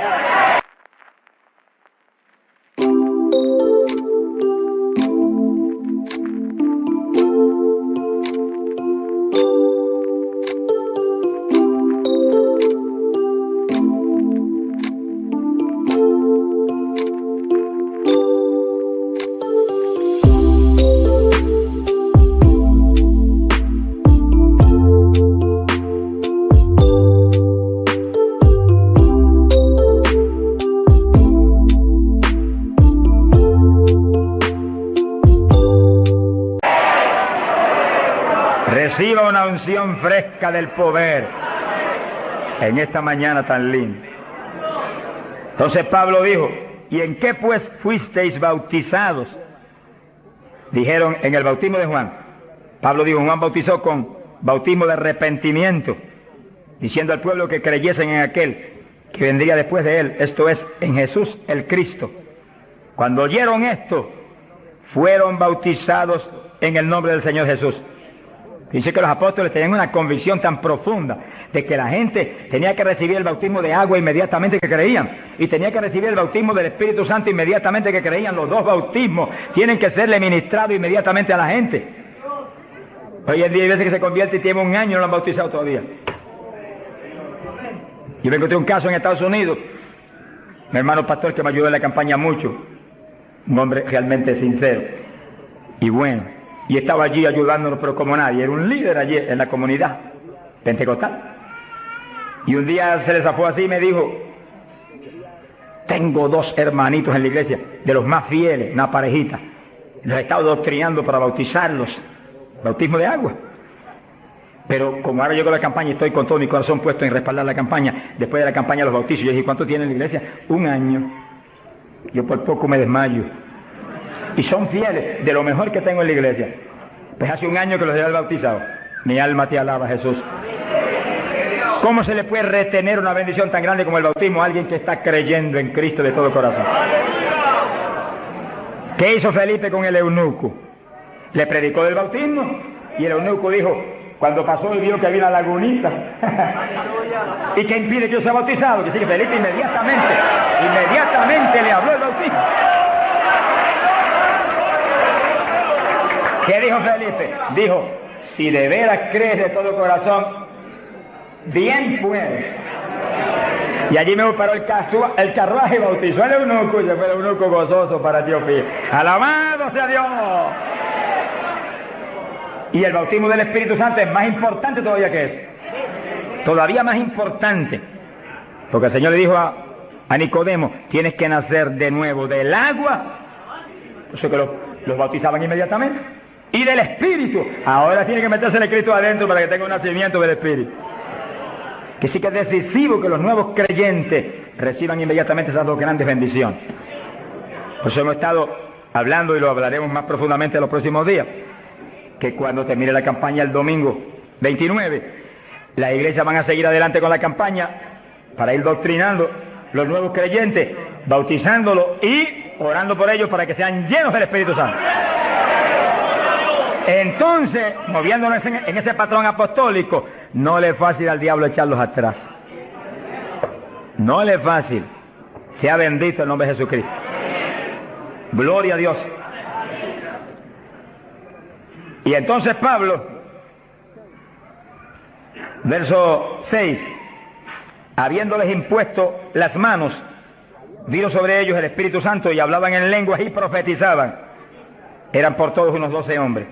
Reciba una unción fresca del poder en esta mañana tan linda. Entonces Pablo dijo, ¿y en qué pues fuisteis bautizados? Dijeron, en el bautismo de Juan. Pablo dijo, Juan bautizó con bautismo de arrepentimiento, diciendo al pueblo que creyesen en aquel que vendría después de él, esto es, en Jesús el Cristo. Cuando oyeron esto, fueron bautizados en el nombre del Señor Jesús. Dice que los apóstoles tenían una convicción tan profunda de que la gente tenía que recibir el bautismo de agua inmediatamente que creían, y tenía que recibir el bautismo del Espíritu Santo inmediatamente que creían. Los dos bautismos tienen que serle ministrados inmediatamente a la gente. Hoy en día hay veces que se convierte y tiene un año y no lo han bautizado todavía. Yo me encontré un caso en Estados Unidos, mi hermano pastor que me ayudó en la campaña mucho, un hombre realmente sincero y bueno, y estaba allí ayudándonos, pero como nadie, era un líder allí en la comunidad pentecostal. Y un día se le zafó así y me dijo: tengo dos hermanitos en la iglesia, de los más fieles, una parejita, los he estado doctrinando para bautizarlos, bautismo de agua. Pero como ahora llegó la campaña y estoy con todo mi corazón puesto en respaldar la campaña, después de la campaña los bautizos. Yo dije: ¿cuánto tiene en la iglesia? 1 año. Yo por poco me desmayo. Y son fieles, de lo mejor que tengo en la iglesia. Pues hace 1 año que los he bautizado. Mi alma te alaba, Jesús. ¿Cómo se le puede retener una bendición tan grande como el bautismo a alguien que está creyendo en Cristo de todo corazón? ¿Qué hizo Felipe con el eunuco? Le predicó del bautismo y el eunuco dijo, cuando pasó y vio que había una lagunita, ¿y qué impide que yo sea bautizado? Que sí, que Felipe inmediatamente le habló el bautismo. ¿Qué dijo Felipe? Dijo: si de veras crees de todo corazón, bien puedes. Y allí me paró el carruaje y bautizó al eunuco, y fue el eunuco gozoso para Etiopía. ¡Alabado sea Dios! Y el bautismo del Espíritu Santo es más importante todavía que eso. Todavía más importante. Porque el Señor le dijo a Nicodemo: tienes que nacer de nuevo del agua. Por eso que los bautizaban inmediatamente. Y del Espíritu. Ahora tiene que meterse el Cristo adentro para que tenga un nacimiento del Espíritu. Que sí que es decisivo que los nuevos creyentes reciban inmediatamente esas dos grandes bendiciones. Por eso hemos estado hablando, y lo hablaremos más profundamente en los próximos días, que cuando termine la campaña el domingo 29, las iglesias van a seguir adelante con la campaña para ir doctrinando los nuevos creyentes, bautizándolos y orando por ellos para que sean llenos del Espíritu Santo. Entonces, moviéndonos en ese patrón apostólico, no le es fácil al diablo echarlos atrás. No le es fácil. Sea bendito el nombre de Jesucristo. Gloria a Dios. Y entonces Pablo, verso 6, habiéndoles impuesto las manos, vino sobre ellos el Espíritu Santo y hablaban en lenguas y profetizaban. Eran por todos unos 12 hombres.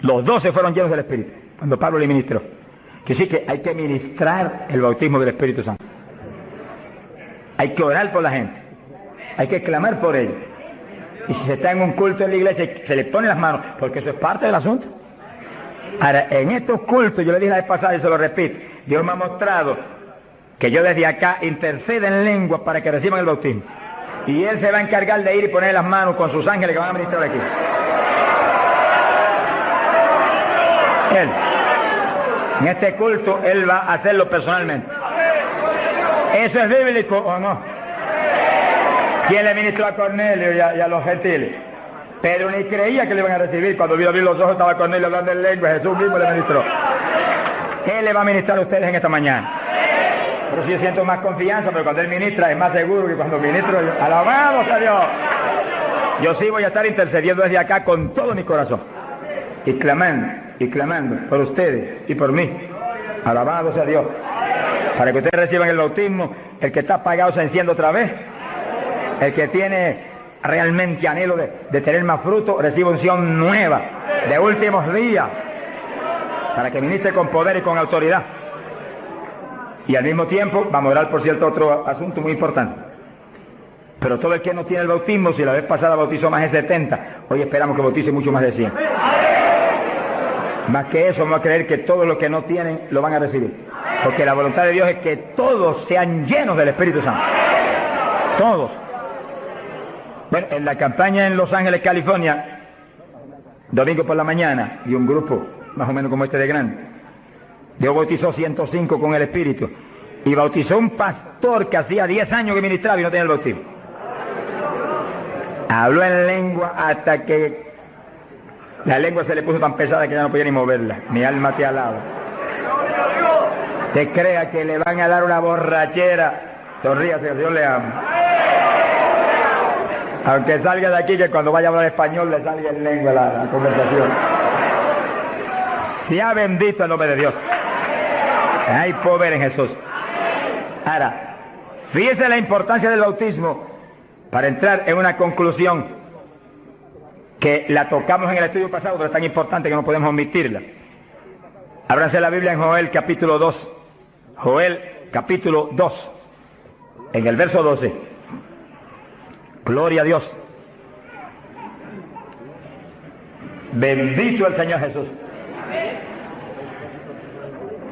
Los 12 fueron llenos del Espíritu cuando Pablo le ministró. Que sí que hay que ministrar el bautismo del Espíritu Santo. Hay que orar por la gente. Hay que clamar por ellos. Y si se está en un culto en la iglesia, se le pone las manos, porque eso es parte del asunto. Ahora, en estos cultos, yo le dije la vez pasada y se lo repito, Dios me ha mostrado que yo desde acá intercedo en lengua para que reciban el bautismo. Y Él se va a encargar de ir y poner las manos con sus ángeles que van a ministrar aquí. Él. En este culto, Él va a hacerlo personalmente. ¿Eso es bíblico o no? ¿Quién le ministró a Cornelio y a los gentiles? Pedro ni creía que le iban a recibir. Cuando vio abrir los ojos, estaba Cornelio hablando en lengua. Jesús mismo le ministró. Él le va a ministrar a ustedes en esta mañana. Pero si yo siento más confianza, pero cuando Él ministra es más seguro que cuando ministro yo. ¡Alabado sea Dios! Yo sí voy a estar intercediendo desde acá con todo mi corazón. Y clamando por ustedes y por mí. Alabado sea Dios. Para que ustedes reciban el bautismo, el que está apagado se enciende otra vez. El que tiene realmente anhelo de tener más fruto, recibe unción nueva, de últimos días, para que ministre con poder y con autoridad. Y al mismo tiempo, vamos a orar por cierto otro asunto muy importante. Pero todo el que no tiene el bautismo, si la vez pasada bautizó más de 70, hoy esperamos que bautice mucho más de 100. Más que eso, vamos a creer que todos los que no tienen lo van a recibir. Porque la voluntad de Dios es que todos sean llenos del Espíritu Santo. Todos. Bueno, en la campaña en Los Ángeles, California, domingo por la mañana, y un grupo más o menos como este de grande, Dios bautizó 105 con el Espíritu. Y bautizó un pastor que hacía 10 años que ministraba y no tenía el bautismo. Habló en lengua hasta que La lengua se le puso tan pesada que ya no podía ni moverla. Mi alma te alaba. Te crea que le van a dar una borrachera. Sonríase, que Dios le ama. Aunque salga de aquí, que cuando vaya a hablar español le salga en lengua la conversación. Sea bendito el nombre de Dios. Hay poder en Jesús. Ahora, fíjese la importancia del bautismo para entrar en una conclusión que la tocamos en el estudio pasado, pero es tan importante que no podemos omitirla. Ábranse la Biblia en Joel capítulo 2. Joel capítulo 2, en el verso 12. Gloria a Dios. Bendito el Señor Jesús.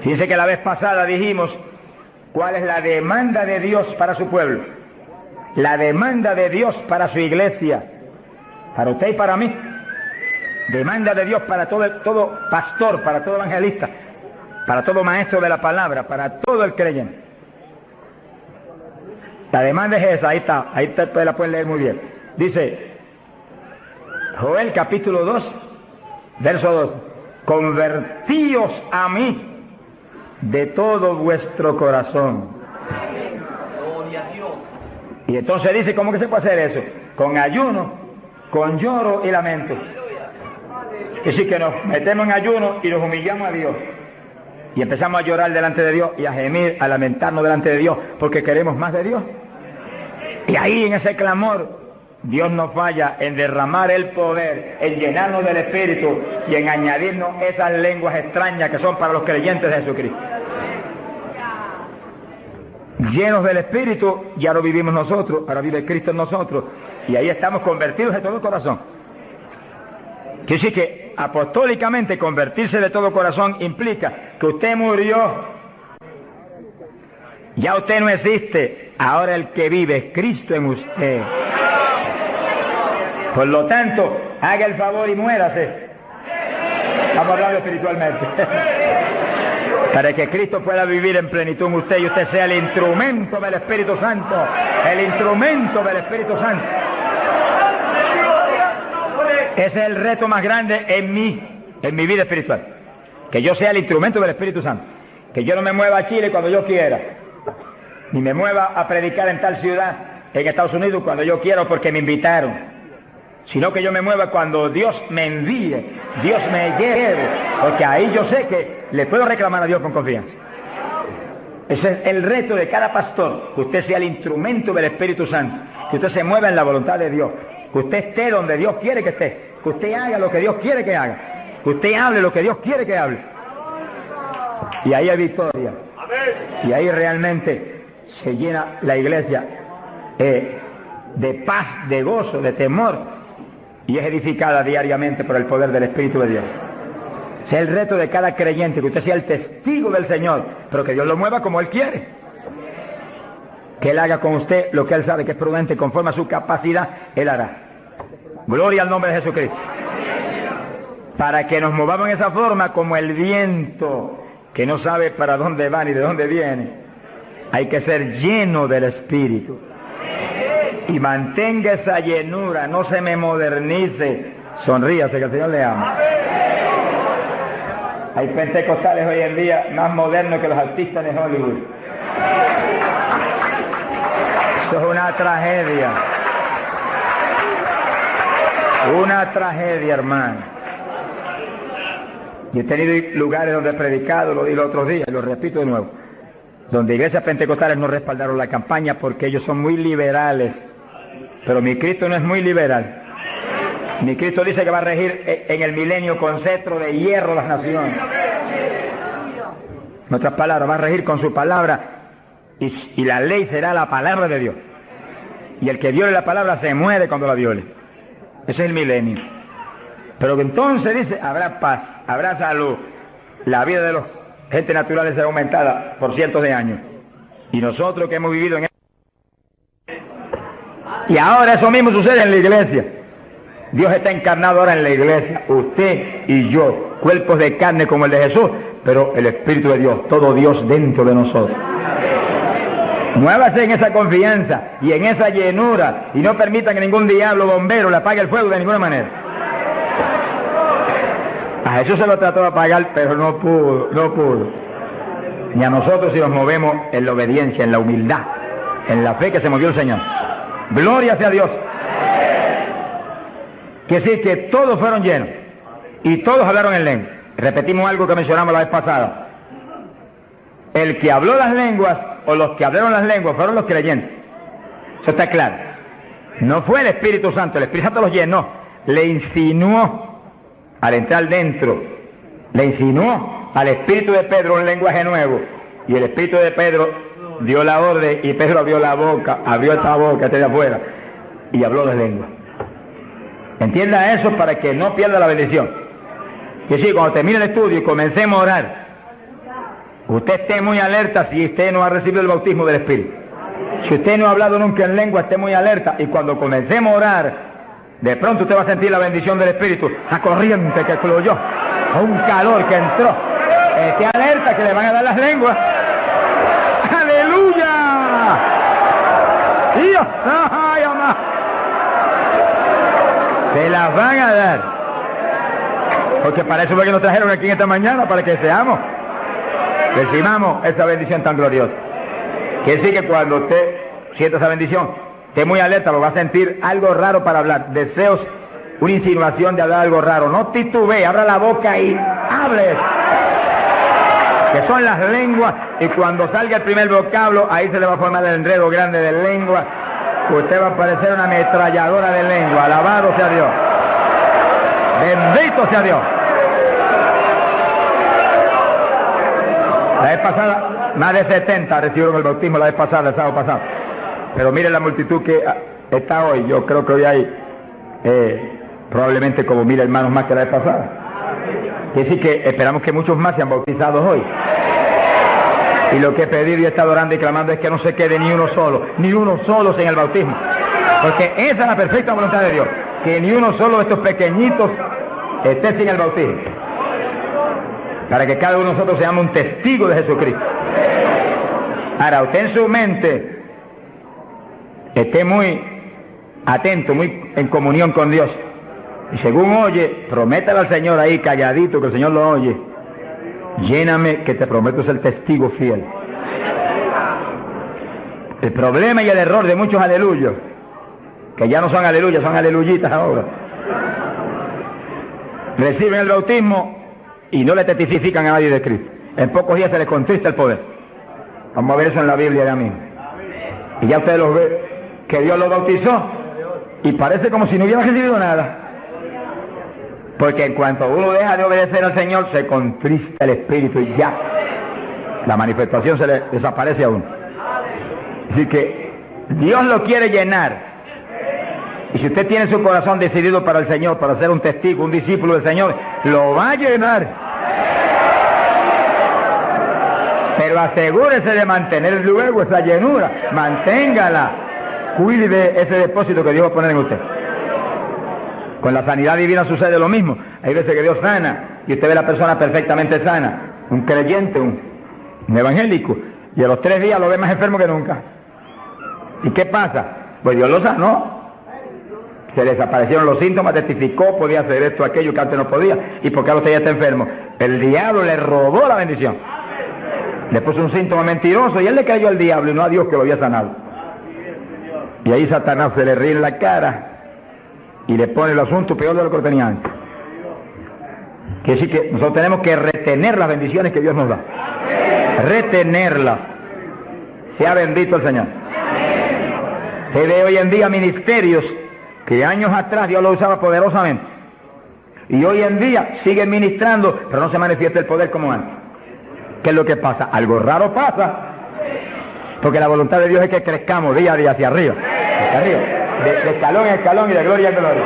Fíjense que la vez pasada dijimos cuál es la demanda de Dios para su pueblo, la demanda de Dios para su iglesia, para usted y para mí, demanda de Dios para todo pastor, para todo evangelista, para todo maestro de la palabra, para todo el creyente. La demanda es esa, ahí está, ustedes la pueden leer muy bien. Dice Joel capítulo 2, verso 2, convertíos a mí de todo vuestro corazón. Y entonces dice, ¿cómo que se puede hacer eso? Con ayuno, con lloro y lamento. Es decir, que nos metemos en ayuno y nos humillamos a Dios. Y empezamos a llorar delante de Dios y a gemir, a lamentarnos delante de Dios, porque queremos más de Dios. Y ahí en ese clamor, Dios nos falla en derramar el poder, en llenarnos del Espíritu y en añadirnos esas lenguas extrañas que son para los creyentes de Jesucristo. Llenos del Espíritu, ya lo vivimos nosotros, ahora vive Cristo en nosotros, y ahí estamos convertidos de todo corazón. Quiere decir que apostólicamente convertirse de todo corazón implica que usted murió, ya usted no existe, ahora el que vive es Cristo en usted. Por lo tanto, haga el favor y muérase. Estamos hablando espiritualmente. Para que Cristo pueda vivir en plenitud en usted y usted sea el instrumento del Espíritu Santo. El instrumento del Espíritu Santo. Ese es el reto más grande en mi vida espiritual. Que yo sea el instrumento del Espíritu Santo. Que yo no me mueva a Chile cuando yo quiera. Ni me mueva a predicar en tal ciudad, en Estados Unidos, cuando yo quiero porque me invitaron. Sino que yo me mueva cuando Dios me envíe, Dios me lleve, porque ahí yo sé que le puedo reclamar a Dios con confianza. Ese es el reto de cada pastor, que usted sea el instrumento del Espíritu Santo, que usted se mueva en la voluntad de Dios, que usted esté donde Dios quiere que esté, que usted haga lo que Dios quiere que haga, que usted hable lo que Dios quiere que hable. Y ahí hay victoria, y ahí realmente se llena la iglesia de paz, de gozo, de temor, y es edificada diariamente por el poder del Espíritu de Dios. Ese es el reto de cada creyente, que usted sea el testigo del Señor, pero que Dios lo mueva como Él quiere. Que Él haga con usted lo que Él sabe que es prudente, conforme a su capacidad, Él hará. Gloria al nombre de Jesucristo. Para que nos movamos en esa forma como el viento, que no sabe para dónde va ni de dónde viene. Hay que ser lleno del Espíritu. Y mantenga esa llenura, no se me modernice. Sonríase, que el Señor le ama. Hay pentecostales hoy en día más modernos que los artistas de Hollywood. Eso es una tragedia. Una tragedia, hermano. Y he tenido lugares donde he predicado, lo di los otros días, y lo repito de nuevo, donde iglesias pentecostales no respaldaron la campaña porque ellos son muy liberales. Pero mi Cristo no es muy liberal. Mi Cristo dice que va a regir en el milenio con cetro de hierro las naciones. En otras palabras, va a regir con su palabra y la ley será la palabra de Dios. Y el que viole la palabra se muere cuando la viole. Ese es el milenio. Pero que entonces dice, habrá paz, habrá salud. La vida de los gente naturales será aumentada por cientos de años. Y nosotros que hemos vivido en y ahora eso mismo sucede en la iglesia. Dios está encarnado ahora en la iglesia, usted y yo, cuerpos de carne como el de Jesús, pero el Espíritu de Dios, todo Dios dentro de nosotros. Muévase en esa confianza y en esa llenura y no permita que ningún diablo bombero le apague el fuego de ninguna manera. A Jesús se lo trató de apagar, pero no pudo. Ni a nosotros si nos movemos en la obediencia, en la humildad, en la fe que se movió el Señor. Gloria sea a Dios. Que sí, que todos fueron llenos y todos hablaron en lengua. Repetimos algo que mencionamos la vez pasada. El que habló las lenguas o los que hablaron las lenguas fueron los creyentes. Eso está claro. No fue el Espíritu Santo, el Espíritu Santo los llenó, le insinuó al entrar dentro, le insinuó al Espíritu de Pedro un lenguaje nuevo, y el Espíritu de Pedro dio la orden y Pedro abrió la boca, abrió esta boca de afuera y habló de lengua. Entienda eso para que no pierda la bendición. Que sí, cuando termine el estudio y comencemos a orar, usted esté muy alerta si usted no ha recibido el bautismo del Espíritu. Si usted no ha hablado nunca en lengua, esté muy alerta, y cuando comencemos a orar, de pronto usted va a sentir la bendición del Espíritu, la corriente que fluyó, un calor que entró. Esté alerta que le van a dar las lenguas. ¡Aleluya! ¡Dios! ¡Ay, amá! Se las van a dar. Porque para eso fue que nos trajeron aquí en esta mañana, para que recibamos esa bendición tan gloriosa. Quiere decir que cuando usted sienta esa bendición, esté muy alerta, lo va a sentir algo raro para hablar, deseos, una insinuación de hablar algo raro. No titubee, abra la boca y hable, que son las lenguas, y cuando salga el primer vocablo, ahí se le va a formar el enredo grande de lengua. Usted va a parecer una ametralladora de lengua. Alabado sea Dios, bendito sea Dios. La vez pasada, más de 70 recibieron el bautismo la vez pasada, el sábado pasado. Pero mire la multitud que está hoy. Yo creo que hoy hay probablemente como 1000 hermanos más que la vez pasada. Quiere decir que esperamos que muchos más sean bautizados hoy. Y lo que he pedido y he estado orando y clamando es que no se quede ni uno solo sin el bautismo. Porque esa es la perfecta voluntad de Dios, que ni uno solo de estos pequeñitos esté sin el bautismo, para que cada uno de nosotros seamos un testigo de Jesucristo. Ahora, usted en su mente esté muy atento, muy en comunión con Dios, y según oye, prométale al Señor ahí calladito, que el Señor lo oye: lléname, que te prometo ser testigo fiel. El problema y el error de muchos aleluyos, que ya no son aleluyas, son aleluyitas ahora, reciben el bautismo y no le testifican a nadie de Cristo. En pocos días se les contrista el poder. Vamos a ver eso en la Biblia ya mismo. Y ya ustedes lo ven, que Dios lo bautizó y parece como si no hubiera recibido nada. Porque en cuanto uno deja de obedecer al Señor, se contrista el Espíritu y ya la manifestación se le desaparece a uno. Así que Dios lo quiere llenar. Y si usted tiene su corazón decidido para el Señor, para ser un testigo, un discípulo del Señor, lo va a llenar. Pero asegúrese de mantener luego esa llenura, manténgala, cuide de ese depósito que Dios va a poner en usted. Con la sanidad divina sucede lo mismo. Hay veces que Dios sana y usted ve a la persona perfectamente sana, un creyente, un evangélico, y a los 3 días lo ve más enfermo que nunca. ¿Y qué pasa? Pues Dios lo sanó. Se desaparecieron los síntomas, testificó, podía hacer esto, aquello que antes no podía. ¿Y por qué ahora usted ya está enfermo? El diablo le robó la bendición. Le puso un síntoma mentiroso y él le cayó al diablo y no a Dios, que lo había sanado. Y ahí Satanás se le ríe en la cara y le pone el asunto peor de lo que tenía antes. Quiere decir que nosotros tenemos que retener las bendiciones que Dios nos da. Retenerlas. Sea bendito el Señor. Se ve hoy en día ministerios que años atrás Dios lo usaba poderosamente, y hoy en día siguen ministrando, pero no se manifiesta el poder como antes. ¿Qué es lo que pasa? Algo raro pasa, porque la voluntad de Dios es que crezcamos día a día hacia arriba, de escalón en escalón y de gloria en gloria.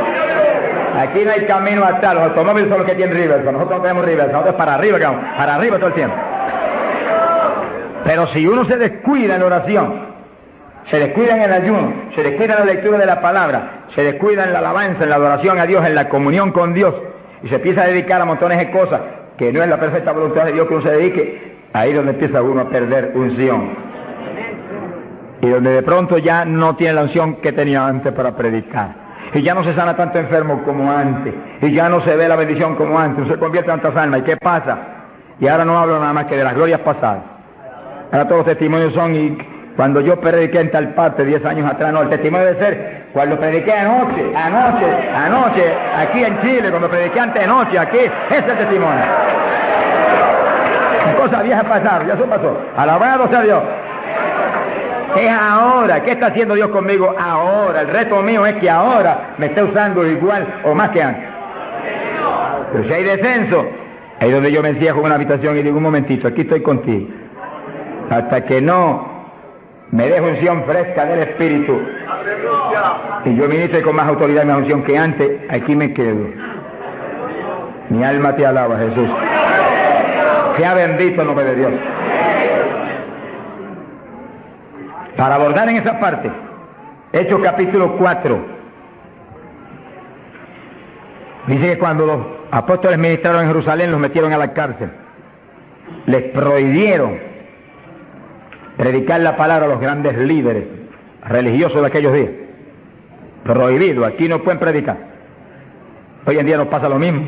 Aquí no hay camino atrás, los automóviles son los que tienen reversa, nosotros no tenemos reversa, nosotros para arriba, para arriba todo el tiempo. Pero si uno se descuida en la oración, se descuida en el ayuno, se descuida en la lectura de la palabra, se descuida en la alabanza, en la adoración a Dios, en la comunión con Dios, y se empieza a dedicar a montones de cosas que no es la perfecta voluntad de Dios que uno se dedique, ahí es donde empieza uno a perder unción. Y donde de pronto ya no tiene la unción que tenía antes para predicar. y ya no se sana tanto enfermo como antes, y ya no se ve la bendición como antes, no se convierte en tantas almas. ¿Y qué pasa? Y ahora no hablo nada más que de las glorias pasadas. Ahora todos los testimonios son, y cuando yo prediqué en tal parte 10 años atrás, no, el testimonio debe ser cuando prediqué anoche, aquí en Chile, cuando prediqué antenoche, aquí, ese es el testimonio. Cosas viejas pasaron, ya eso pasó. Alabado sea Dios. Es ahora. ¿Qué está haciendo Dios conmigo ahora? El reto mío es que ahora me esté usando igual o más que antes. Pero si hay descenso, ahí donde yo me encierro en una habitación y digo, un momentito, aquí estoy contigo. Hasta que no me deje unción fresca del Espíritu y yo ministre con más autoridad y más unción que antes, aquí me quedo. Mi alma te alaba, Jesús. Sea bendito el nombre de Dios. Para abordar en esa parte, Hechos capítulo 4, dice que cuando los apóstoles ministraron en Jerusalén, los metieron a la cárcel. Les prohibieron predicar la palabra a los grandes líderes religiosos de aquellos días. Prohibido, aquí no pueden predicar. Hoy en día nos pasa lo mismo.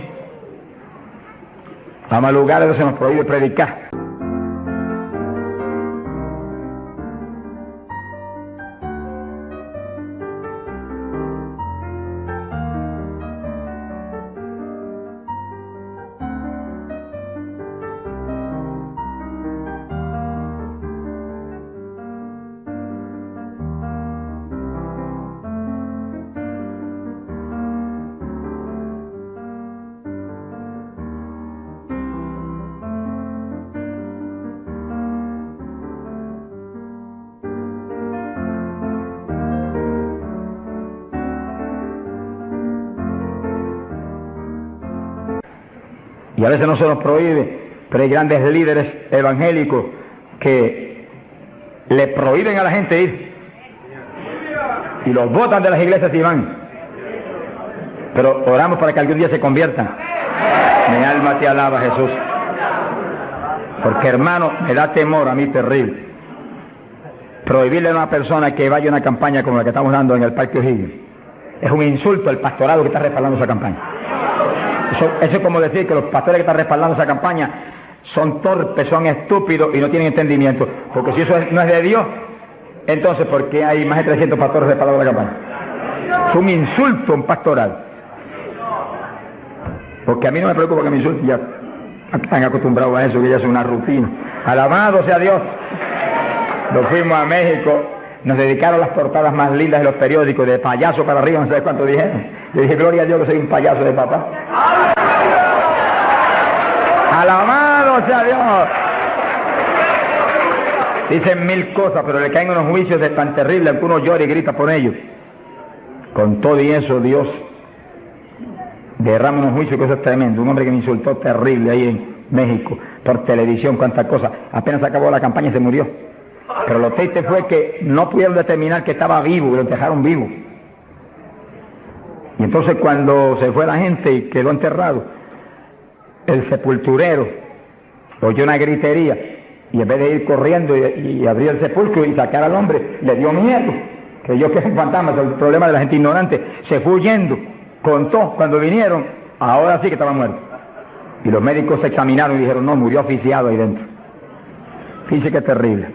Vamos a lugares donde se nos prohíbe predicar. Y a veces no se nos prohíbe, pero hay grandes líderes evangélicos que le prohíben a la gente ir. Y los botan de las iglesias y van. Pero oramos para que algún día se conviertan. Mi alma te alaba, Jesús. Porque, hermano, me da temor a mí terrible prohibirle a una persona que vaya a una campaña como la que estamos dando en el Parque O'Higgins. Es un insulto al pastorado que está respaldando esa campaña. Eso es como decir que los pastores que están respaldando esa campaña son torpes, son estúpidos y no tienen entendimiento. Porque si eso no es de Dios, entonces ¿por qué hay más de 300 pastores respaldando la campaña? Es un insulto a un pastoral. Porque a mí no me preocupa que me insulten, ya están acostumbrados a eso, que ya es una rutina. Alabado sea Dios. Nos fuimos a México, nos dedicaron las portadas más lindas de los periódicos, de payaso para arriba, no sé cuánto dijeron. Yo dije, gloria a Dios que soy un payaso de papá. Alabado sea Dios. Dicen mil cosas, pero le caen unos juicios de tan terribles que uno llora y grita por ellos. Con todo y eso, Dios derrama unos juicios que eso es tremendo. Un hombre que me insultó terrible ahí en México, por televisión, cuántas cosas. Apenas acabó la campaña y se murió. Pero lo triste fue que no pudieron determinar que estaba vivo, y lo dejaron vivo. Y entonces cuando se fue la gente y quedó enterrado, el sepulturero oyó una gritería y en vez de ir corriendo y abrir el sepulcro y sacar al hombre, le dio miedo, creyó que es un fantasma. El problema de la gente ignorante, se fue huyendo, contó cuando vinieron, ahora sí que estaba muerto. Y los médicos se examinaron y dijeron, no, murió asfixiado ahí dentro. Fíjese que terrible.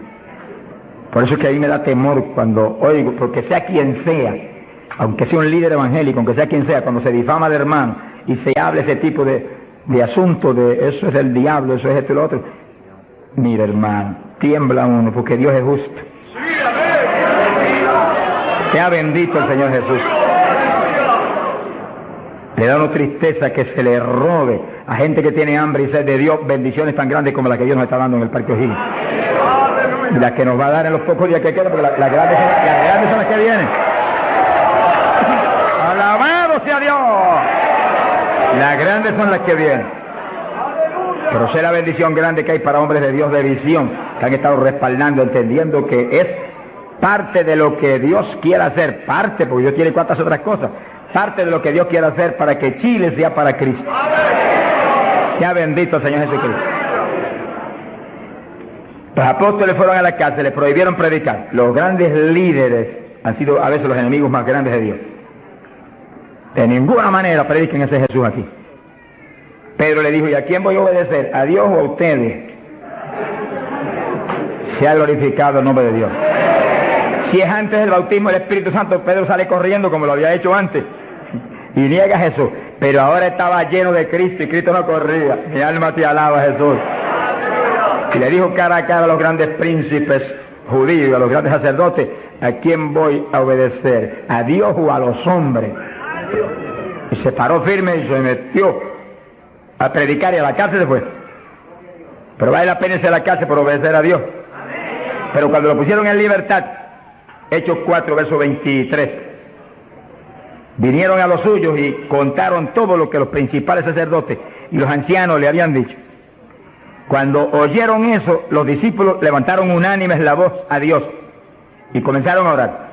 Por eso es que a mí me da temor cuando oigo, porque sea quien sea, aunque sea un líder evangélico, aunque sea quien sea, cuando se difama al hermano y se habla ese tipo de asunto, de eso es del diablo, eso es esto y lo otro, mira, hermano, tiembla uno, porque Dios es justo. Sea bendito el Señor Jesús. Le da una tristeza que se le robe a gente que tiene hambre y sed de Dios bendiciones tan grandes como las que Dios nos está dando en el Parque O'Higgins. Y las que nos va a dar en los pocos días que quedan, porque las grandes son las que vienen. ¡Alabado sea Dios! Las grandes son las que vienen. Pero sé la bendición grande que hay para hombres de Dios de visión, que han estado respaldando, entendiendo que es parte de lo que Dios quiere hacer, parte, porque Dios tiene cuantas otras cosas, parte de lo que Dios quiere hacer para que Chile sea para Cristo. Sea bendito el Señor Jesucristo. Los apóstoles fueron a la cárcel, les prohibieron predicar. Los grandes líderes han sido a veces los enemigos más grandes de Dios. De ninguna manera prediquen ese Jesús aquí. Pedro le dijo, ¿y a quién voy a obedecer? ¿A Dios o a ustedes? Se ha glorificado el nombre de Dios. Si es antes del bautismo del Espíritu Santo, Pedro sale corriendo como lo había hecho antes y niega a Jesús, pero ahora estaba lleno de Cristo y Cristo no corría. Mi alma te alaba, Jesús. Y le dijo cara a cara a los grandes príncipes judíos, a los grandes sacerdotes, ¿a quién voy a obedecer? ¿A Dios o a los hombres? Y se paró firme y se metió a predicar, y a la cárcel se fue. Pero vale la pena irse a la cárcel por obedecer a Dios. Pero cuando lo pusieron en libertad, Hechos 4, verso 23, vinieron a los suyos y contaron todo lo que los principales sacerdotes y los ancianos le habían dicho. Cuando oyeron eso, los discípulos levantaron unánimes la voz a Dios y comenzaron a orar.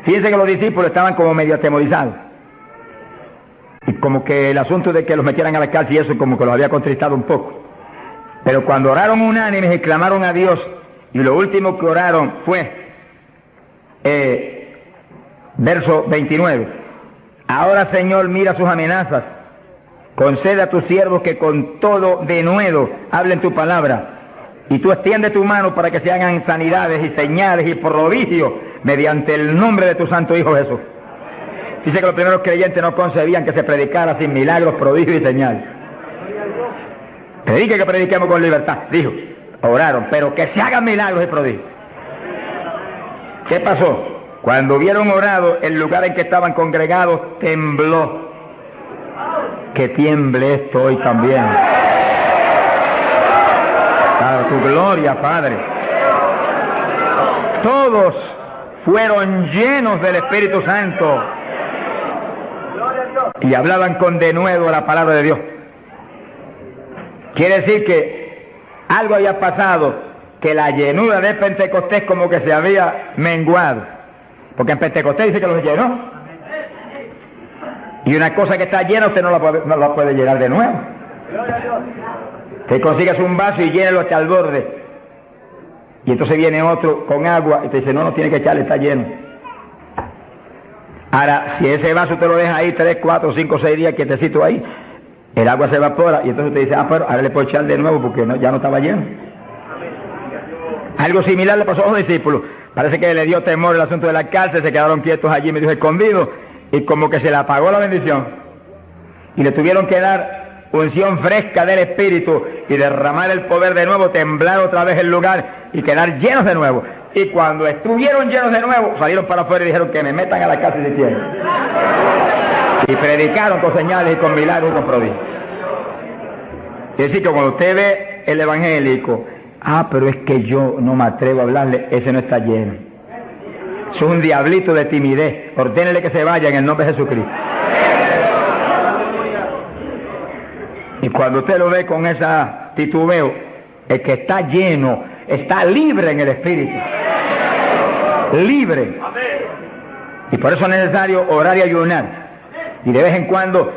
Fíjense que los discípulos estaban como medio atemorizados, y como que el asunto de que los metieran a la cárcel y eso como que los había contristado un poco. Pero cuando oraron unánimes y clamaron a Dios, y lo último que oraron fue verso 29, ahora Señor, mira sus amenazas, concede a tus siervos que con todo denuedo hablen tu palabra, y tú extiende tu mano para que se hagan sanidades y señales y prodigios mediante el nombre de tu santo Hijo Jesús. Dice que los primeros creyentes no concebían que se predicara sin milagros, prodigios y señales. Predique que prediquemos con libertad, dijo. Oraron, pero que se hagan milagros y prodigios. ¿Qué pasó? Cuando hubieron orado, el lugar en que estaban congregados tembló. Que tiemble esto hoy también. Para tu gloria, Padre. Todos fueron llenos del Espíritu Santo y hablaban con denuedo la palabra de Dios. Quiere decir que algo había pasado, que la llenura de Pentecostés como que se había menguado, porque en Pentecostés dice que los llenó, y una cosa que está llena usted no la puede llenar de nuevo. Te consigues un vaso y llénelo hasta el borde, y entonces viene otro con agua y te dice no tiene que echarle, está lleno. Ahora, si ese vaso te lo deja ahí 3, 4, 5, 6 días quietecito ahí, el agua se evapora y entonces te dice, pero ahora le puedo echar de nuevo porque ya no estaba lleno. Algo similar le pasó a los discípulos. Parece que le dio temor el asunto de la cárcel, se quedaron quietos allí, me dijo escondidos, y como que se le apagó la bendición. Y le tuvieron que dar unción fresca del Espíritu y derramar el poder de nuevo, temblar otra vez el lugar y quedar llenos de nuevo. Y cuando estuvieron llenos de nuevo, salieron para afuera y dijeron que me metan a la cárcel si quieren. Y predicaron con señales y con milagros y con prodigios. Es decir, que cuando usted ve el evangélico, pero es que yo no me atrevo a hablarle, ese no está lleno. Es un diablito de timidez. Ordénele que se vaya en el nombre de Jesucristo. Y cuando usted lo ve con esa titubeo, el que está lleno, está libre en el Espíritu. Libre. Y por eso es necesario orar y ayunar. Y de vez en cuando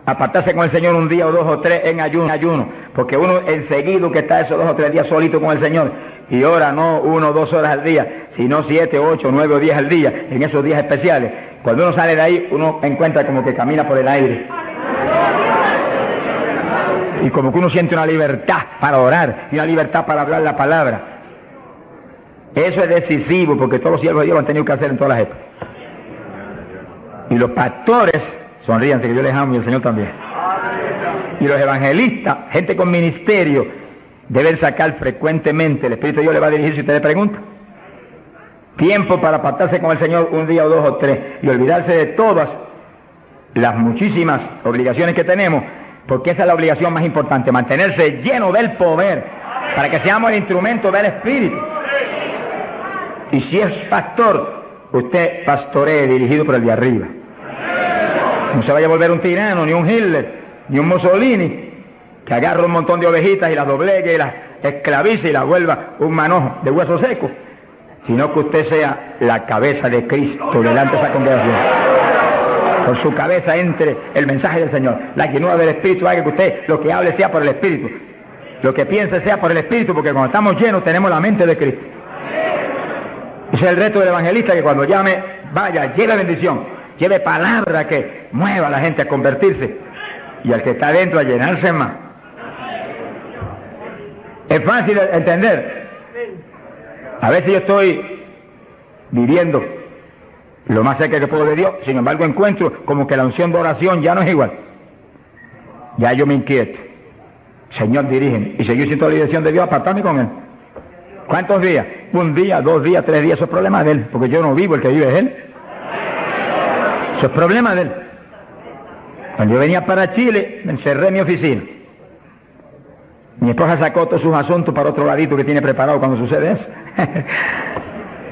apartarse con el Señor un día o 2 o 3 en ayuno. Porque uno enseguida que está esos 2 o 3 días solito con el Señor y ora no 1 o 2 horas al día, sino 7, 8, 9 o 10 al día, en esos días especiales. Cuando uno sale de ahí, uno encuentra como que camina por el aire. Y como que uno siente una libertad para orar y una libertad para hablar la palabra. Eso es decisivo porque todos los siervos de Dios lo han tenido que hacer en todas las épocas. Y los pastores, sonríanse que yo les amo y el Señor también. Y los evangelistas, gente con ministerio, deben sacar frecuentemente, el Espíritu de Dios le va a dirigir si usted le pregunta. Tiempo para apartarse con el Señor un día o 2 o 3 y olvidarse de todas las muchísimas obligaciones que tenemos, porque esa es la obligación más importante, mantenerse lleno del poder, para que seamos el instrumento del Espíritu. Y si es pastor, usted pastoree dirigido por el de arriba. No se vaya a volver un tirano, ni un Hitler, ni un Mussolini, que agarre un montón de ovejitas y las doblegue y las esclavice y las vuelva un manojo de hueso seco, sino que usted sea la cabeza de Cristo delante de esa congregación. Por su cabeza entre el mensaje del Señor. La llenura del Espíritu haga que usted lo que hable sea por el Espíritu, lo que piense sea por el Espíritu, porque cuando estamos llenos tenemos la mente de Cristo. Ese es el reto del evangelista, que cuando llame, vaya, lleve bendición, lleve palabra que mueva a la gente a convertirse y al que está adentro a llenarse más. Es fácil entender. A veces yo estoy viviendo lo más cerca que puedo de Dios, sin embargo encuentro como que la unción de oración ya no es igual. Ya yo me inquieto. Señor, dirígeme. Y seguir sin toda la dirección de Dios, apartarme con Él. ¿Cuántos días? 1 día, 2 días, 3 días, eso es problema de Él, porque yo no vivo, el que vive es Él. Eso es problema de Él. Cuando yo venía para Chile, me encerré en mi oficina. Mi esposa sacó todos sus asuntos para otro ladito que tiene preparado cuando sucede eso.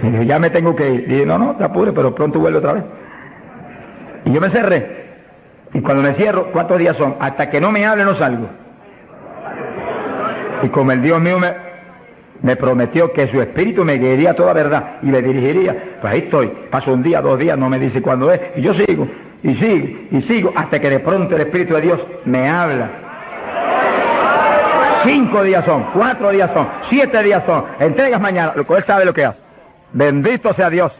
Y dije, ya me tengo que ir. Y dije, no, te apures, pero pronto vuelvo otra vez. Y yo me cerré. Y cuando me cierro, ¿cuántos días son? Hasta que no me hable no salgo. Y como el Dios mío me prometió que su espíritu me guiaría a toda verdad y me dirigiría, pues ahí estoy. Paso 1 día, 2 días, no me dice cuándo es. Y yo sigo, y sigo, y sigo, hasta que de pronto el Espíritu de Dios me habla. 5 días son, 4 días son, 7 días son, entregas mañana, lo que Él sabe lo que hace. Bendito sea Dios.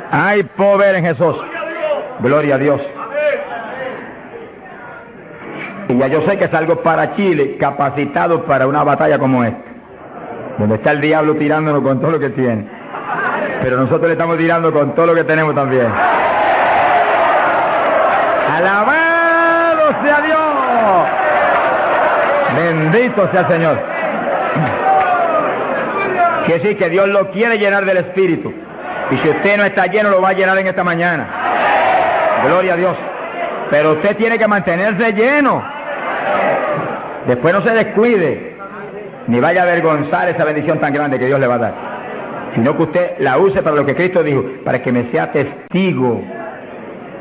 Hay poder en Jesús. Gloria a Dios. Y ya yo sé que salgo para Chile capacitado para una batalla como esta, donde está el diablo tirándonos con todo lo que tiene, pero nosotros le estamos tirando con todo lo que tenemos también. ¡Alabado sea Dios! Bendito sea el Señor. Quiere decir que Dios lo quiere llenar del Espíritu. Y si usted no está lleno, lo va a llenar en esta mañana. Gloria a Dios. Pero usted tiene que mantenerse lleno. Después no se descuide, ni vaya a avergonzar esa bendición tan grande que Dios le va a dar. Sino que usted la use para lo que Cristo dijo, para que me sea testigo.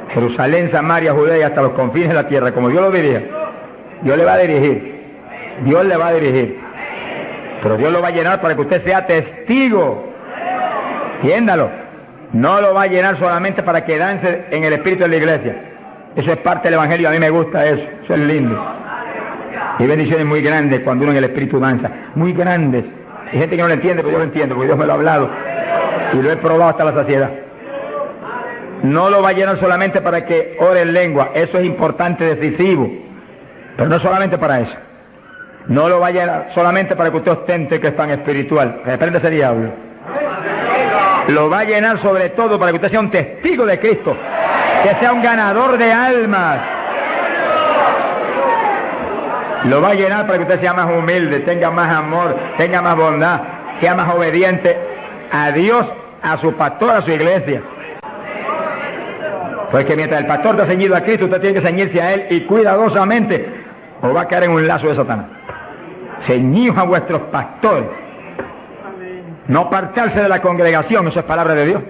Jerusalén, Samaria, Judea y hasta los confines de la tierra, como Dios lo dirige. Dios le va a dirigir. Dios le va a dirigir. Pero Dios lo va a llenar para que usted sea testigo. Entiéndalo. No lo va a llenar solamente para que dance en el espíritu de la iglesia. Eso es parte del evangelio, a mí me gusta eso. Eso es lindo. Hay bendiciones muy grandes cuando uno en el espíritu danza. Muy grandes. Hay gente que no lo entiende, pero yo lo entiendo, porque Dios me lo ha hablado. Y lo he probado hasta la saciedad. No lo va a llenar solamente para que ore en lengua. Eso es importante, decisivo. Pero no solamente para eso. No lo va a llenar solamente para que usted ostente que es tan espiritual. Reprende ese diablo. Lo va a llenar sobre todo para que usted sea un testigo de Cristo. Que sea un ganador de almas. Lo va a llenar para que usted sea más humilde, tenga más amor, tenga más bondad, sea más obediente a Dios, a su pastor, a su iglesia. Porque mientras el pastor está ceñido a Cristo, usted tiene que ceñirse a Él y cuidadosamente, o va a caer en un lazo de Satanás. Ceñidos a vuestros pastores. No apartarse de la congregación, eso es palabra de Dios.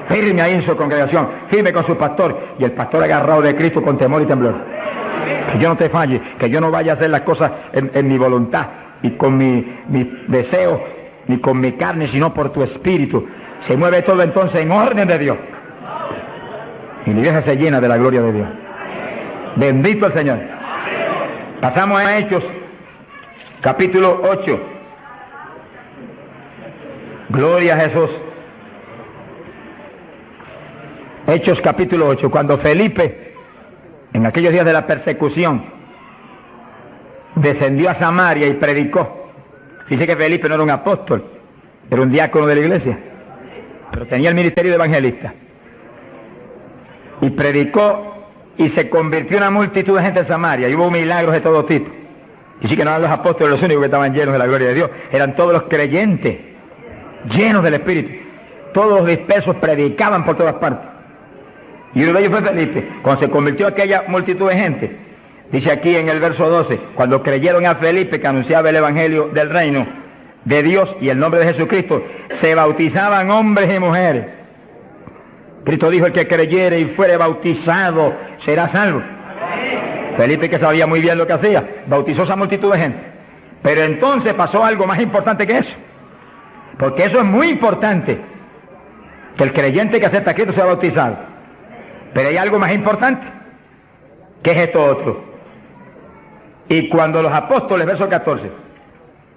Firme ahí en su congregación, firme con su pastor, y el pastor agarrado de Cristo con temor y temblor. Que yo no te falle, que yo no vaya a hacer las cosas en mi voluntad y con mi deseo, ni con mi carne, sino por tu espíritu. Se mueve todo entonces en orden de Dios. Y la iglesia se llena de la gloria de Dios. Bendito el Señor. Pasamos a Hechos, capítulo 8. Gloria a Jesús. Hechos capítulo 8, cuando Felipe, en aquellos días de la persecución, descendió a Samaria y predicó. Dice que Felipe no era un apóstol, era un diácono de la iglesia, pero tenía el ministerio de evangelista. Y predicó y se convirtió una multitud de gente en Samaria, y hubo milagros de todo tipo. Y sí que no eran los apóstoles los únicos que estaban llenos de la gloria de Dios, eran todos los creyentes, llenos del Espíritu. Todos los dispersos predicaban por todas partes. Y uno de ellos fue Felipe. Cuando se convirtió aquella multitud de gente, dice aquí en el verso 12, cuando creyeron a Felipe que anunciaba el evangelio del reino de Dios y el nombre de Jesucristo, se bautizaban hombres y mujeres. Cristo dijo, el que creyere y fuere bautizado será salvo. Felipe, que sabía muy bien lo que hacía, bautizó esa multitud de gente. Pero entonces pasó algo más importante que eso, porque eso es muy importante, que el creyente que acepta a Cristo sea bautizado. Pero hay algo más importante, que es esto otro. Y cuando los apóstoles, verso 14,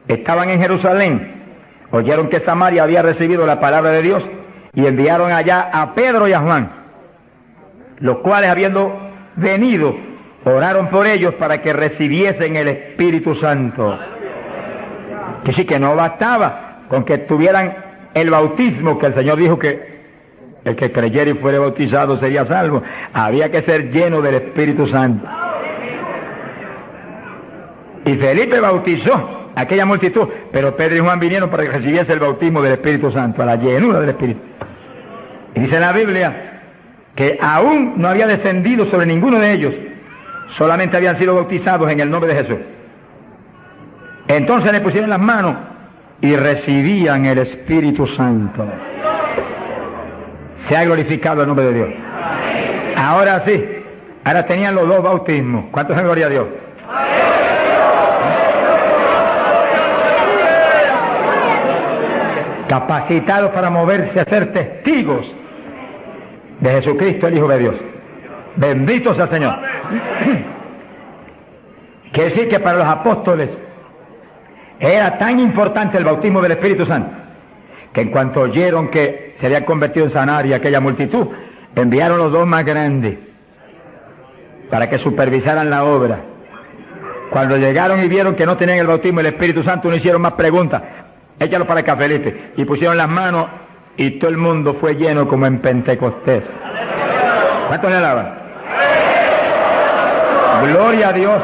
estaban en Jerusalén, oyeron que Samaria había recibido la palabra de Dios y enviaron allá a Pedro y a Juan. los cuales habiendo venido, oraron por ellos para que recibiesen el Espíritu Santo. Que sí, que no bastaba con que tuvieran el bautismo, que el Señor dijo que el que creyera y fuera bautizado sería salvo. Había que ser lleno del Espíritu Santo. Y Felipe bautizó a aquella multitud, pero Pedro y Juan vinieron para que recibiese el bautismo del Espíritu Santo, a la llenura del Espíritu. Y dice la Biblia que aún no había descendido sobre ninguno de ellos, solamente habían sido bautizados en el nombre de Jesús. Entonces le pusieron las manos y recibían el Espíritu Santo. Se ha glorificado el nombre de Dios. Ahora sí, ahora tenían los dos bautismos. ¿Cuántos en gloria a Dios? Capacitados para moverse a ser testigos de Jesucristo, el Hijo de Dios. Bendito sea el Señor. Quiere decir que para los apóstoles era tan importante el bautismo del Espíritu Santo, que en cuanto oyeron que se había convertido en Samaria aquella multitud, enviaron los dos más grandes para que supervisaran la obra. Cuando llegaron y vieron que no tenían el bautismo del Espíritu Santo, no hicieron más preguntas. Échalo para acá, Felipe. Y pusieron las manos y todo el mundo fue lleno como en Pentecostés. ¿Cuántos le alaban? Gloria a Dios.